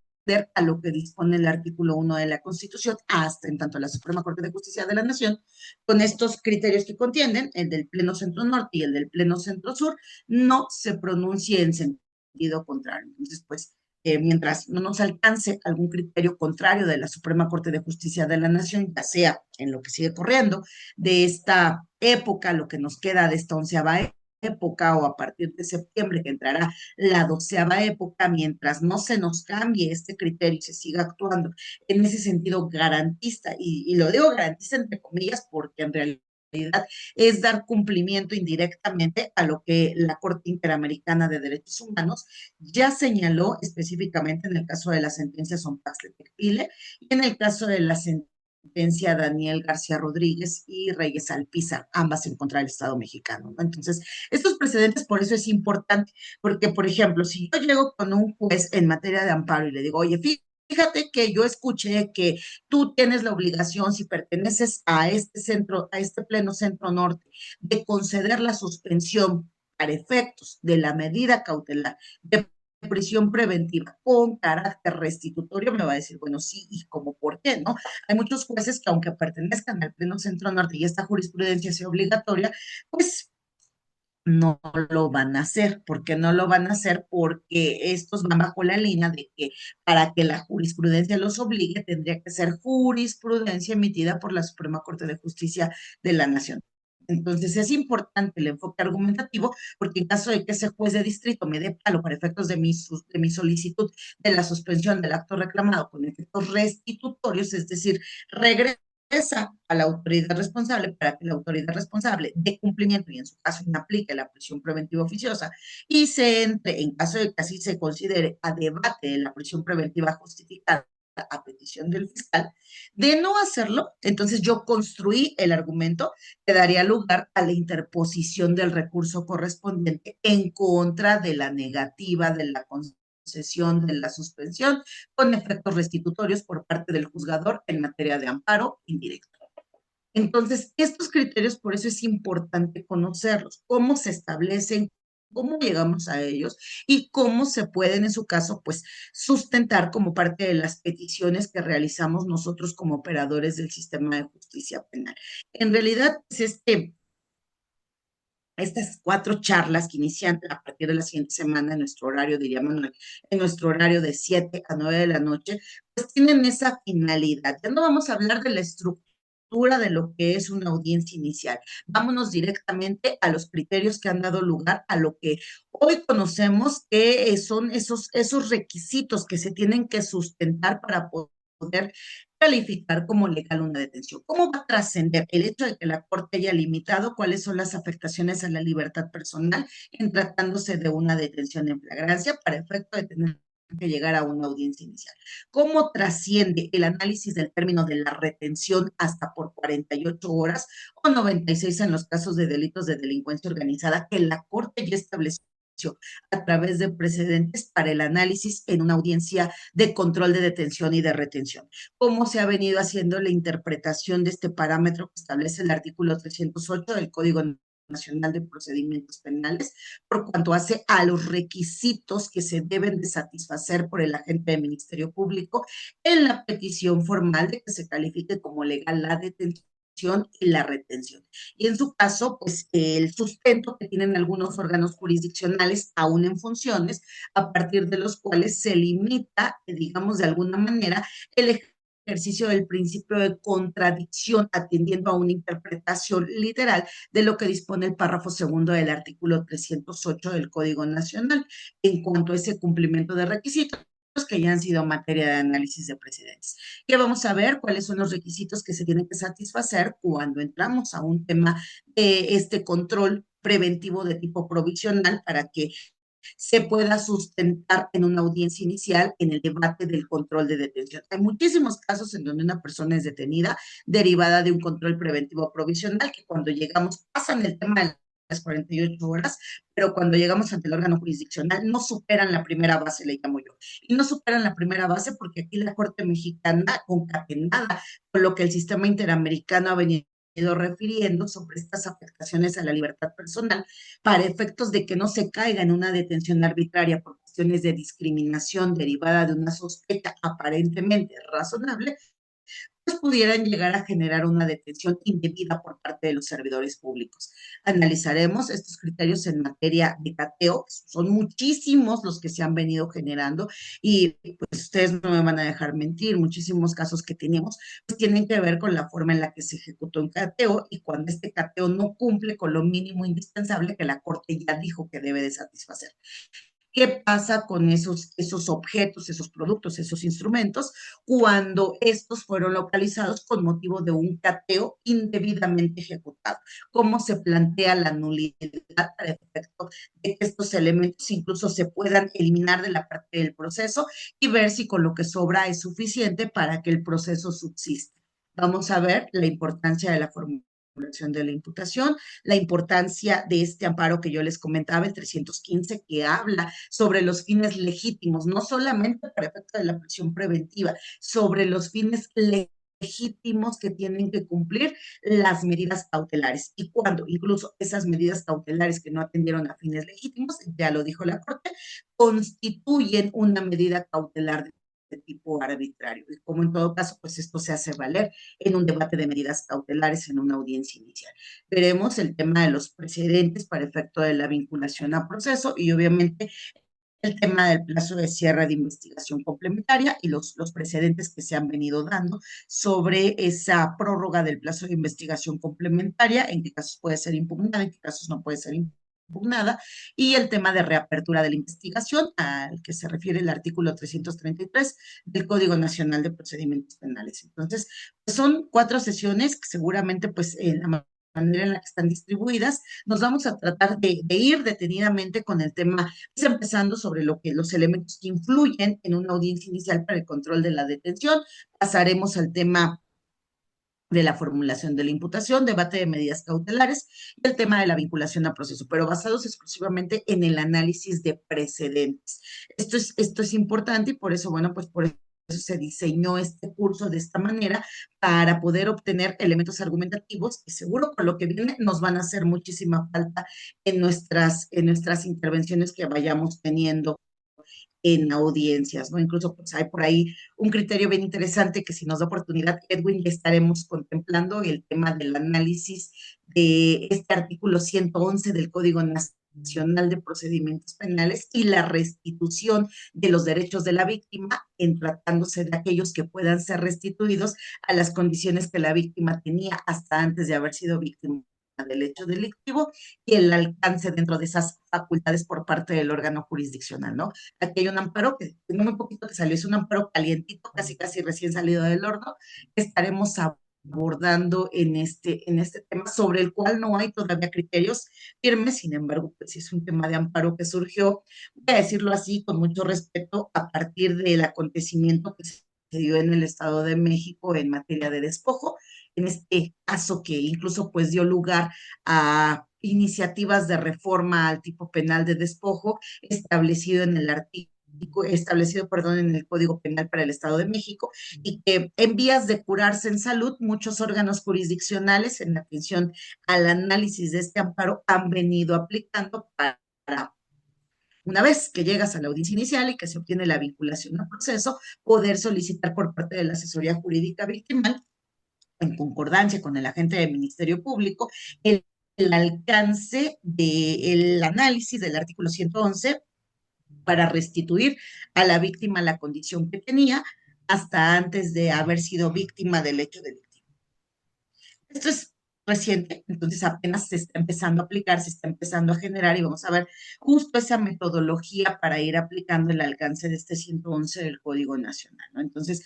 a lo que dispone el artículo 1 de la Constitución, hasta en tanto la Suprema Corte de Justicia de la Nación, con estos criterios que contienen, el del Pleno Centro Norte y el del Pleno Centro Sur, no se pronuncie en sentido contrario. Entonces, pues, mientras no nos alcance algún criterio contrario de la Suprema Corte de Justicia de la Nación, ya sea en lo que sigue corriendo de esta época, lo que nos queda de esta onceava época o a partir de septiembre que entrará la doceava época, mientras no se nos cambie este criterio y se siga actuando en ese sentido garantista, y lo digo garantista entre comillas porque en realidad es dar cumplimiento indirectamente a lo que la Corte Interamericana de Derechos Humanos ya señaló específicamente en el caso de la sentencia Sonpax de Tecpile y en el caso de la sentencia Daniel García Rodríguez y Reyes Alpizar, ambas en contra del Estado mexicano, ¿no? Entonces, estos precedentes por eso es importante, porque, por ejemplo, si yo llego con un juez en materia de amparo y le digo, oye, fíjate que yo escuché que tú tienes la obligación, si perteneces a este centro, a este Pleno Centro Norte, de conceder la suspensión para efectos de la medida cautelar de prisión preventiva con carácter restitutorio, me va a decir, bueno, sí, ¿y cómo por qué, no? Hay muchos jueces que aunque pertenezcan al pleno centro norte y esta jurisprudencia sea obligatoria, pues no lo van a hacer. ¿Por qué no lo van a hacer? Porque estos van bajo la línea de que para que la jurisprudencia los obligue, tendría que ser jurisprudencia emitida por la Suprema Corte de Justicia de la Nación. Entonces es importante el enfoque argumentativo, porque en caso de que ese juez de distrito me dé palo para efectos de mi solicitud de la suspensión del acto reclamado con efectos restitutorios, es decir, regresa a la autoridad responsable para que la autoridad responsable dé cumplimiento y en su caso inaplique la prisión preventiva oficiosa y se entre, en caso de que así se considere, a debate de la prisión preventiva justificada a petición del fiscal. De no hacerlo, entonces yo construí el argumento que daría lugar a la interposición del recurso correspondiente en contra de la negativa de la concesión de la suspensión con efectos restitutorios por parte del juzgador en materia de amparo indirecto. Entonces, estos criterios, por eso es importante conocerlos, cómo se establecen, cómo llegamos a ellos y cómo se pueden, en su caso, pues sustentar como parte de las peticiones que realizamos nosotros como operadores del sistema de justicia penal. En realidad, pues estas 4 charlas que inician a partir de la siguiente semana en nuestro horario, diría Manuel, en nuestro horario de 7 a 9 de la noche, pues tienen esa finalidad. Ya no vamos a hablar de la estructura de lo que es una audiencia inicial. Vámonos directamente a los criterios que han dado lugar a lo que hoy conocemos que son esos requisitos que se tienen que sustentar para poder calificar como legal una detención. ¿Cómo va a trascender el hecho de que la Corte haya limitado cuáles son las afectaciones a la libertad personal en tratándose de una detención en flagrancia para efecto de tener que llegar a una audiencia inicial? ¿Cómo trasciende el análisis del término de la retención hasta por 48 horas o 96 en los casos de delitos de delincuencia organizada que la Corte ya estableció a través de precedentes para el análisis en una audiencia de control de detención y de retención? ¿Cómo se ha venido haciendo la interpretación de este parámetro que establece el artículo 308 del Código Nacional de Procedimientos Penales por cuanto hace a los requisitos que se deben de satisfacer por el agente del Ministerio Público en la petición formal de que se califique como legal la detención y la retención? Y en su caso, pues el sustento que tienen algunos órganos jurisdiccionales aún en funciones, a partir de los cuales se limita, digamos de alguna manera, el ejercicio del principio de contradicción, atendiendo a una interpretación literal de lo que dispone el párrafo segundo del artículo 308 del Código Nacional en cuanto a ese cumplimiento de requisitos que ya han sido materia de análisis de precedentes. Que vamos a ver cuáles son los requisitos que se tienen que satisfacer cuando entramos a un tema de este control preventivo de tipo provisional para que se pueda sustentar en una audiencia inicial en el debate del control de detención. Hay muchísimos casos en donde una persona es detenida derivada de un control preventivo provisional que cuando llegamos pasan el tema de las 48 horas, pero cuando llegamos ante el órgano jurisdiccional no superan la primera base, le llamo yo. Y no superan la primera base porque aquí la Corte Mexicana, concatenada con lo que el sistema interamericano ha venido refiriendo sobre estas afectaciones a la libertad personal, para efectos de que no se caiga en una detención arbitraria por cuestiones de discriminación derivada de una sospecha aparentemente razonable, pues pudieran llegar a generar una detención indebida por parte de los servidores públicos. Analizaremos estos criterios en materia de cateo, son muchísimos los que se han venido generando y pues ustedes no me van a dejar mentir, muchísimos casos que tenemos pues tienen que ver con la forma en la que se ejecutó un cateo y cuando este cateo no cumple con lo mínimo indispensable que la Corte ya dijo que debe de satisfacer. ¿Qué pasa con esos objetos, esos productos, esos instrumentos cuando estos fueron localizados con motivo de un cateo indebidamente ejecutado? ¿Cómo se plantea la nulidad para efecto de que estos elementos incluso se puedan eliminar de la parte del proceso y ver si con lo que sobra es suficiente para que el proceso subsista? Vamos a ver la importancia de la formulación de la imputación, la importancia de este amparo que yo les comentaba, el 315, que habla sobre los fines legítimos, no solamente para efecto de la prisión preventiva, sobre los fines legítimos que tienen que cumplir las medidas cautelares. Y cuando incluso esas medidas cautelares que no atendieron a fines legítimos, ya lo dijo la Corte, constituyen una medida cautelar de tipo arbitrario. Y como en todo caso, pues esto se hace valer en un debate de medidas cautelares en una audiencia inicial. Veremos el tema de los precedentes para efecto de la vinculación a proceso y obviamente el tema del plazo de cierre de investigación complementaria y los precedentes que se han venido dando sobre esa prórroga del plazo de investigación complementaria, en qué casos puede ser impugnada, en qué casos no puede ser impugnada, y el tema de reapertura de la investigación, al que se refiere el artículo 333 del Código Nacional de Procedimientos Penales. Entonces, pues son 4 sesiones que seguramente, pues, en la manera en la que están distribuidas, nos vamos a tratar de ir detenidamente con el tema, pues empezando sobre lo que los elementos que influyen en una audiencia inicial para el control de la detención. Pasaremos al tema de la formulación de la imputación, debate de medidas cautelares y el tema de la vinculación a proceso, pero basados exclusivamente en el análisis de precedentes. Esto es importante y por eso, bueno, pues por eso se diseñó este curso de esta manera para poder obtener elementos argumentativos que seguro con lo que viene nos van a hacer muchísima falta en nuestras intervenciones que vayamos teniendo en audiencias, ¿no? Incluso pues hay por ahí un criterio bien interesante que si nos da oportunidad, Edwin, ya estaremos contemplando el tema del análisis de este artículo 111 del Código Nacional de Procedimientos Penales y la restitución de los derechos de la víctima en tratándose de aquellos que puedan ser restituidos a las condiciones que la víctima tenía hasta antes de haber sido víctima del hecho delictivo y el alcance dentro de esas facultades por parte del órgano jurisdiccional, ¿no? Aquí hay un amparo que tengo muy poquito que salió, es un amparo calientito, casi casi recién salido del horno, que estaremos abordando en este tema, sobre el cual no hay todavía criterios firmes, sin embargo, pues es un tema de amparo que surgió, voy a decirlo así, con mucho respeto, a partir del acontecimiento que se dio en el Estado de México en materia de despojo, en este caso que incluso pues dio lugar a iniciativas de reforma al tipo penal de despojo establecido en el artículo establecido, perdón, en el Código Penal para el Estado de México y que en vías de curarse en salud, muchos órganos jurisdiccionales en atención al análisis de este amparo han venido aplicando para una vez que llegas a la audiencia inicial y que se obtiene la vinculación al proceso, poder solicitar por parte de la asesoría jurídica victimal en concordancia con el agente del Ministerio Público, el alcance del análisis del artículo 111 para restituir a la víctima la condición que tenía hasta antes de haber sido víctima del hecho delictivo. Esto es reciente, entonces apenas se está empezando a aplicar, se está empezando a generar y vamos a ver justo esa metodología para ir aplicando el alcance de este 111 del Código Nacional, ¿no? Entonces,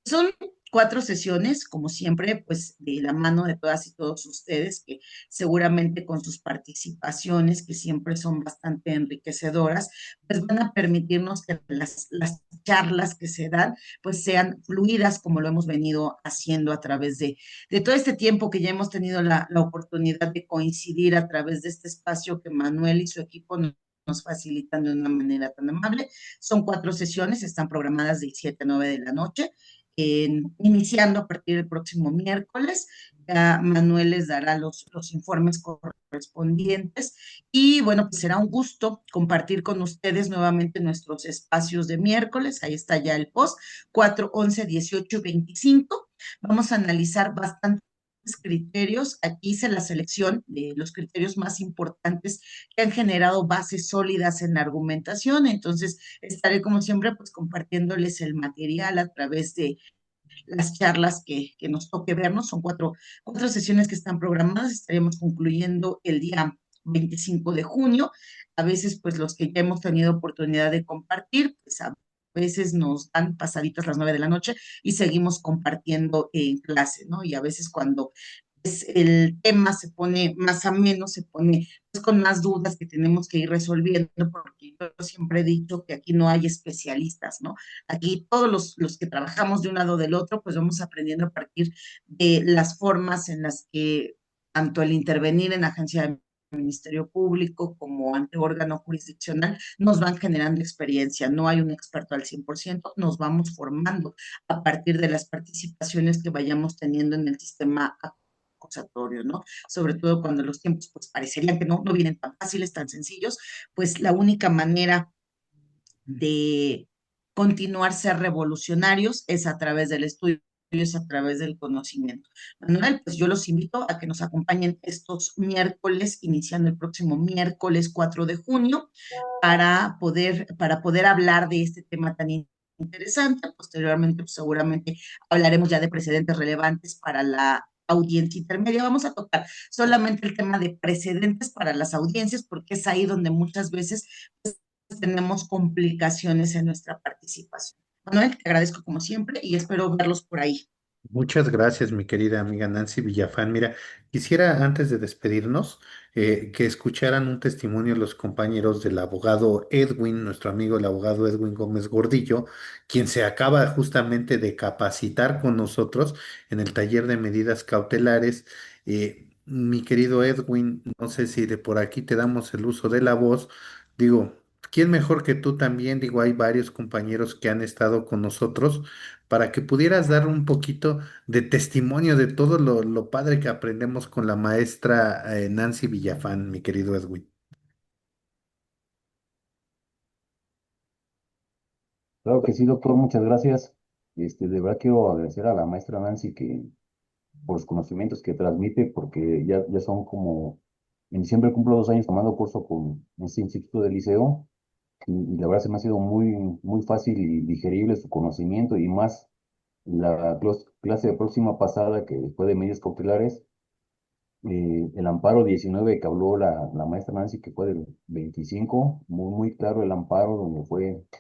son 4 sesiones, como siempre, pues de la mano de todas y todos ustedes, que seguramente con sus participaciones, que siempre son bastante enriquecedoras, pues van a permitirnos que las charlas que se dan, pues sean fluidas como lo hemos venido haciendo a través de todo este tiempo que ya hemos tenido la oportunidad de coincidir a través de este espacio que Manuel y su equipo nos facilitan de una manera tan amable. Son 4 sesiones, están programadas de 7 a 9 de la noche iniciando a partir del próximo miércoles. Ya Manuel les dará los informes correspondientes y bueno, pues será un gusto compartir con ustedes nuevamente nuestros espacios de miércoles. Ahí está ya el post, 4, 11, 18 y 25. Vamos a analizar bastantes criterios. Aquí hice la selección de los criterios más importantes que han generado bases sólidas en la argumentación. Entonces, estaré como siempre pues compartiéndoles el material a través de las charlas que nos toque vernos. Son 4 sesiones que están programadas. Estaremos concluyendo el día 25 de junio. A veces, pues los que ya hemos tenido oportunidad de compartir, pues a veces nos dan pasaditas las 9 de la noche y seguimos compartiendo en clase, ¿no? Y a veces cuando pues, el tema se pone más ameno, se pone pues, con más dudas que tenemos que ir resolviendo, porque yo siempre he dicho que aquí no hay especialistas, ¿no? Aquí todos los que trabajamos de un lado o del otro, pues vamos aprendiendo a partir de las formas en las que tanto el intervenir en agencia de Ministerio Público, como ante órgano jurisdiccional, nos van generando experiencia. No hay un experto al 100%, nos vamos formando a partir de las participaciones que vayamos teniendo en el sistema acusatorio, ¿no? Sobre todo cuando los tiempos pues parecerían que no vienen tan fáciles, tan sencillos, pues la única manera de continuar ser revolucionarios es a través del estudio, es a través del conocimiento. Manuel, pues yo los invito a que nos acompañen estos miércoles, iniciando el próximo miércoles 4 de junio, para poder hablar de este tema tan interesante. Posteriormente, pues seguramente hablaremos ya de precedentes relevantes para la audiencia intermedia. Vamos a tocar solamente el tema de precedentes para las audiencias, porque es ahí donde muchas veces tenemos complicaciones en nuestra participación. Manuel, te agradezco como siempre y espero verlos por ahí. Muchas gracias, mi querida amiga Nancy Villafán. Mira, quisiera antes de despedirnos que escucharan un testimonio los compañeros del abogado Edwin, nuestro amigo el abogado Edwin Gómez Gordillo, quien se acaba justamente de capacitar con nosotros en el taller de medidas cautelares. Mi querido Edwin, no sé si de por aquí te damos el uso de la voz. Digo, ¿quién mejor que tú también? Digo, hay varios compañeros que han estado con nosotros para que pudieras dar un poquito de testimonio de todo lo padre que aprendemos con la maestra Nancy Villafán, mi querido Edwin. Claro que sí, doctor, muchas gracias. De verdad quiero agradecer a la maestra Nancy por los conocimientos que transmite, porque ya son como, en diciembre cumplo 2 años tomando curso con este instituto del liceo, y la verdad se me ha sido muy fácil y digerible su conocimiento, y más la clase próxima pasada que fue de medidas cautelares, el amparo 19 que habló la maestra Nancy, que fue del 25, muy claro el amparo, donde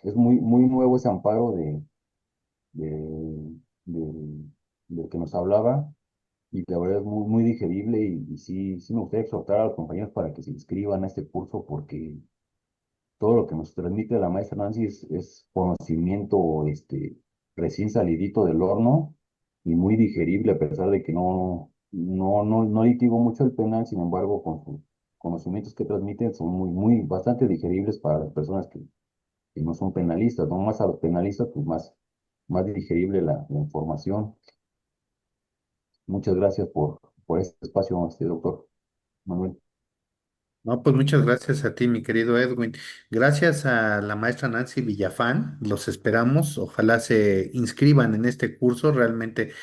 es muy nuevo ese amparo de, de- del que nos hablaba, y la verdad es muy digerible, y sí me gustaría exhortar a los compañeros para que se inscriban a este curso, porque todo lo que nos transmite la maestra Nancy es conocimiento recién salidito del horno y muy digerible, a pesar de que no litigo mucho el penal. Sin embargo, con sus conocimientos que transmiten son bastante digeribles para las personas que no son penalistas, ¿no? Más a los penalistas, pues más digerible la información. Muchas gracias por este espacio, doctor Manuel. No, pues muchas gracias a ti, mi querido Edwin. Gracias a la maestra Nancy Villafán. Los esperamos. Ojalá se inscriban en este curso. Realmente,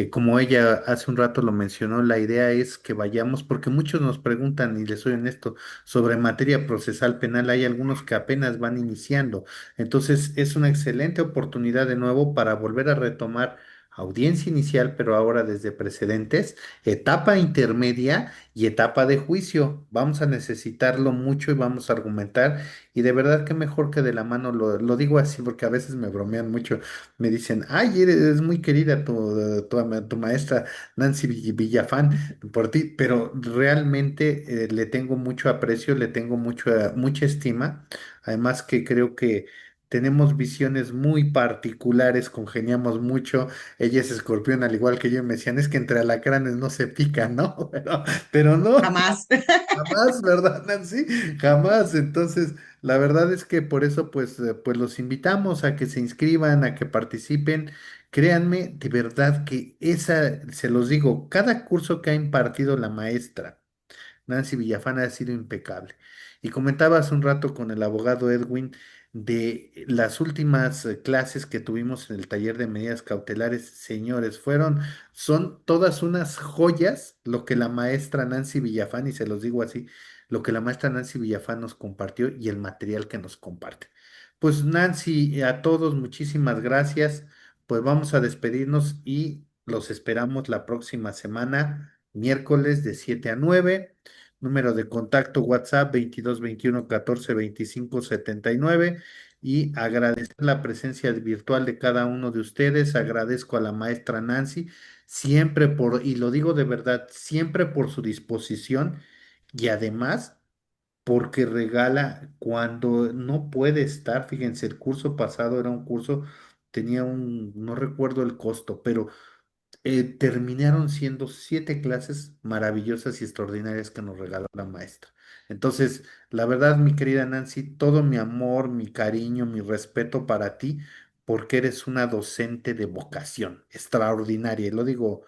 como ella hace un rato lo mencionó, la idea es que vayamos, porque muchos nos preguntan, y les soy honesto, sobre materia procesal penal. Hay algunos que apenas van iniciando. Entonces, es una excelente oportunidad de nuevo para volver a retomar audiencia inicial, pero ahora desde precedentes, etapa intermedia y etapa de juicio. Vamos a necesitarlo mucho y vamos a argumentar. Y de verdad que mejor que de la mano, lo digo así porque a veces me bromean mucho. Me dicen, ay, es muy querida tu maestra Nancy Villafán por ti, pero realmente le tengo mucho aprecio, le tengo mucha estima. Además que creo que tenemos visiones muy particulares, congeniamos mucho. Ella es escorpión al igual que yo y me decían, es que entre alacranes no se pican, ¿no? Pero no, Jamás. jamás, ¿verdad, Nancy? Jamás. Entonces, la verdad es que por eso, pues los invitamos a que se inscriban, a que participen. Créanme, de verdad que se los digo, cada curso que ha impartido la maestra Nancy Villafán ha sido impecable. Y comentaba hace un rato con el abogado Edwin de las últimas clases que tuvimos en el taller de medidas cautelares. Señores, son todas unas joyas lo que la maestra Nancy Villafán, y se los digo así, lo que la maestra Nancy Villafán nos compartió y el material que nos comparte. Pues Nancy, a todos muchísimas gracias. Pues vamos a despedirnos y los esperamos la próxima semana, miércoles de 7 a 9. Número de contacto WhatsApp 22 21 14 25 79, y agradecer la presencia virtual de cada uno de ustedes. Agradezco a la maestra Nancy siempre y lo digo de verdad, siempre por su disposición, y además porque regala cuando no puede estar. Fíjense, el curso pasado era un curso, tenía no recuerdo el costo, pero terminaron siendo 7 clases maravillosas y extraordinarias que nos regaló la maestra. Entonces, la verdad, mi querida Nancy, todo mi amor, mi cariño, mi respeto para ti, porque eres una docente de vocación extraordinaria. Y lo digo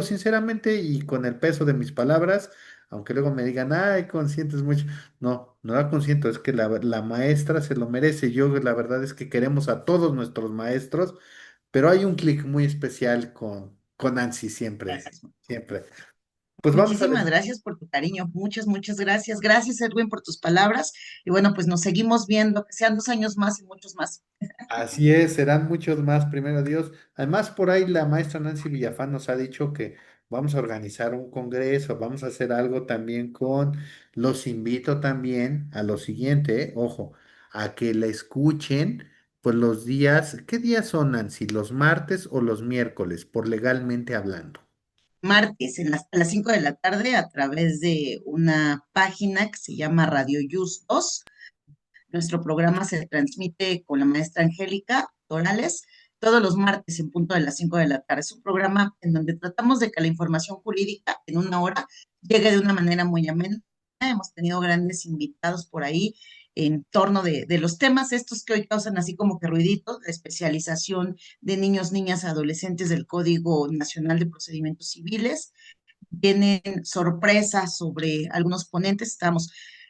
sinceramente y con el peso de mis palabras, aunque luego me digan, ay, consientes mucho. No, no la consiento, es que la maestra se lo merece. Yo, la verdad es que queremos a todos nuestros maestros, pero hay un clic muy especial con Nancy siempre, Gracias. siempre. Pues vamos a Muchísimas ver. gracias por tu cariño, muchas, muchas gracias. Gracias, Edwin, por tus palabras. Y bueno, pues nos seguimos viendo, que sean 2 años más y muchos más. Así es, serán muchos más, primero Dios. Además, por ahí la maestra Nancy Villafán nos ha dicho que vamos a organizar un congreso, vamos a hacer algo también los invito también a lo siguiente, ojo, a que la escuchen, pues los días, ¿qué días son, Nancy? ¿Los martes o los miércoles, por legalmente hablando? Martes a las 5 de la tarde a través de una página que se llama Radio Yus 2. Nuestro programa se transmite con la maestra Angélica Torales todos los martes en punto de las 5 de la tarde. Es un programa en donde tratamos de que la información jurídica en una hora llegue de una manera muy amena. Hemos tenido grandes invitados por ahí en torno de los temas estos que hoy causan así como que ruiditos, la especialización de niños, niñas, adolescentes del Código Nacional de Procedimientos Civiles. Tienen sorpresas sobre algunos ponentes.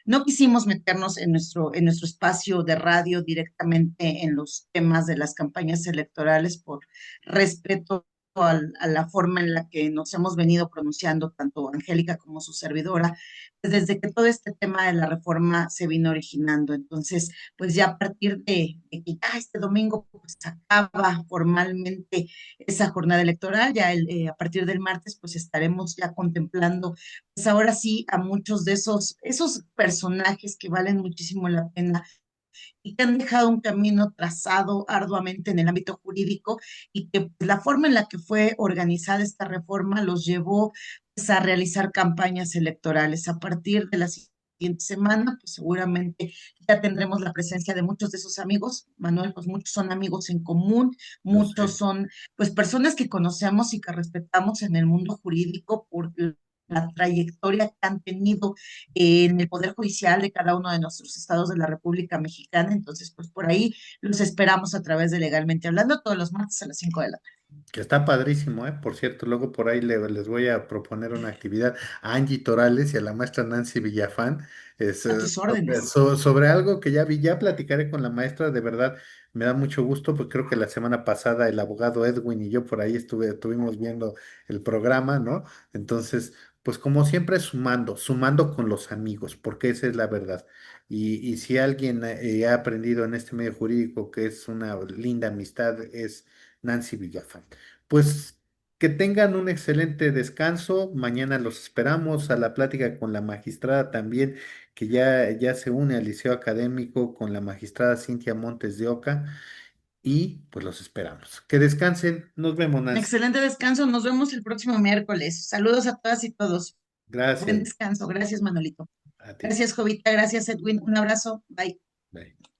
No quisimos meternos en nuestro espacio de radio directamente en los temas de las campañas electorales por respeto a la forma en la que nos hemos venido pronunciando, tanto Angélica como su servidora, pues desde que todo este tema de la reforma se vino originando. Entonces, pues ya a partir de que ya este domingo pues acaba formalmente esa jornada electoral, ya a partir del martes pues estaremos ya contemplando pues ahora sí a muchos de esos personajes que valen muchísimo la pena y que han dejado un camino trazado arduamente en el ámbito jurídico y que pues, la forma en la que fue organizada esta reforma los llevó pues, a realizar campañas electorales. A partir de la siguiente semana, pues seguramente ya tendremos la presencia de muchos de esos amigos. Manuel, pues muchos son amigos en común, Lo muchos sé. son pues personas que conocemos y que respetamos en el mundo jurídico por la trayectoria que han tenido en el Poder Judicial de cada uno de nuestros estados de la República Mexicana. Entonces, pues por ahí los esperamos a través de Legalmente Hablando todos los martes a las 5 de la tarde. Que está padrísimo, ¿eh? Por cierto, luego por ahí les voy a proponer una actividad a Angie Torales y a la maestra Nancy Villafán A tus órdenes. sobre algo que ya vi, ya platicaré con la maestra, de verdad me da mucho gusto, porque creo que la semana pasada el abogado Edwin y yo por ahí estuvimos viendo el programa, ¿no? Entonces, pues como siempre sumando con los amigos, porque esa es la verdad. Y si alguien ha aprendido en este medio jurídico que es una linda amistad, es Nancy Villafán. Pues que tengan un excelente descanso. Mañana los esperamos a la plática con la magistrada también, que ya se une al liceo académico con la magistrada Cintia Montes de Oca. Y pues los esperamos. Que descansen. Nos vemos, Un Nancy. excelente descanso. Nos vemos el próximo miércoles. Saludos a todas y todos. Buen Gracias. descanso. Gracias, Manolito. A ti. Gracias, Jovita. Gracias, Edwin. Un abrazo. Bye. Bye.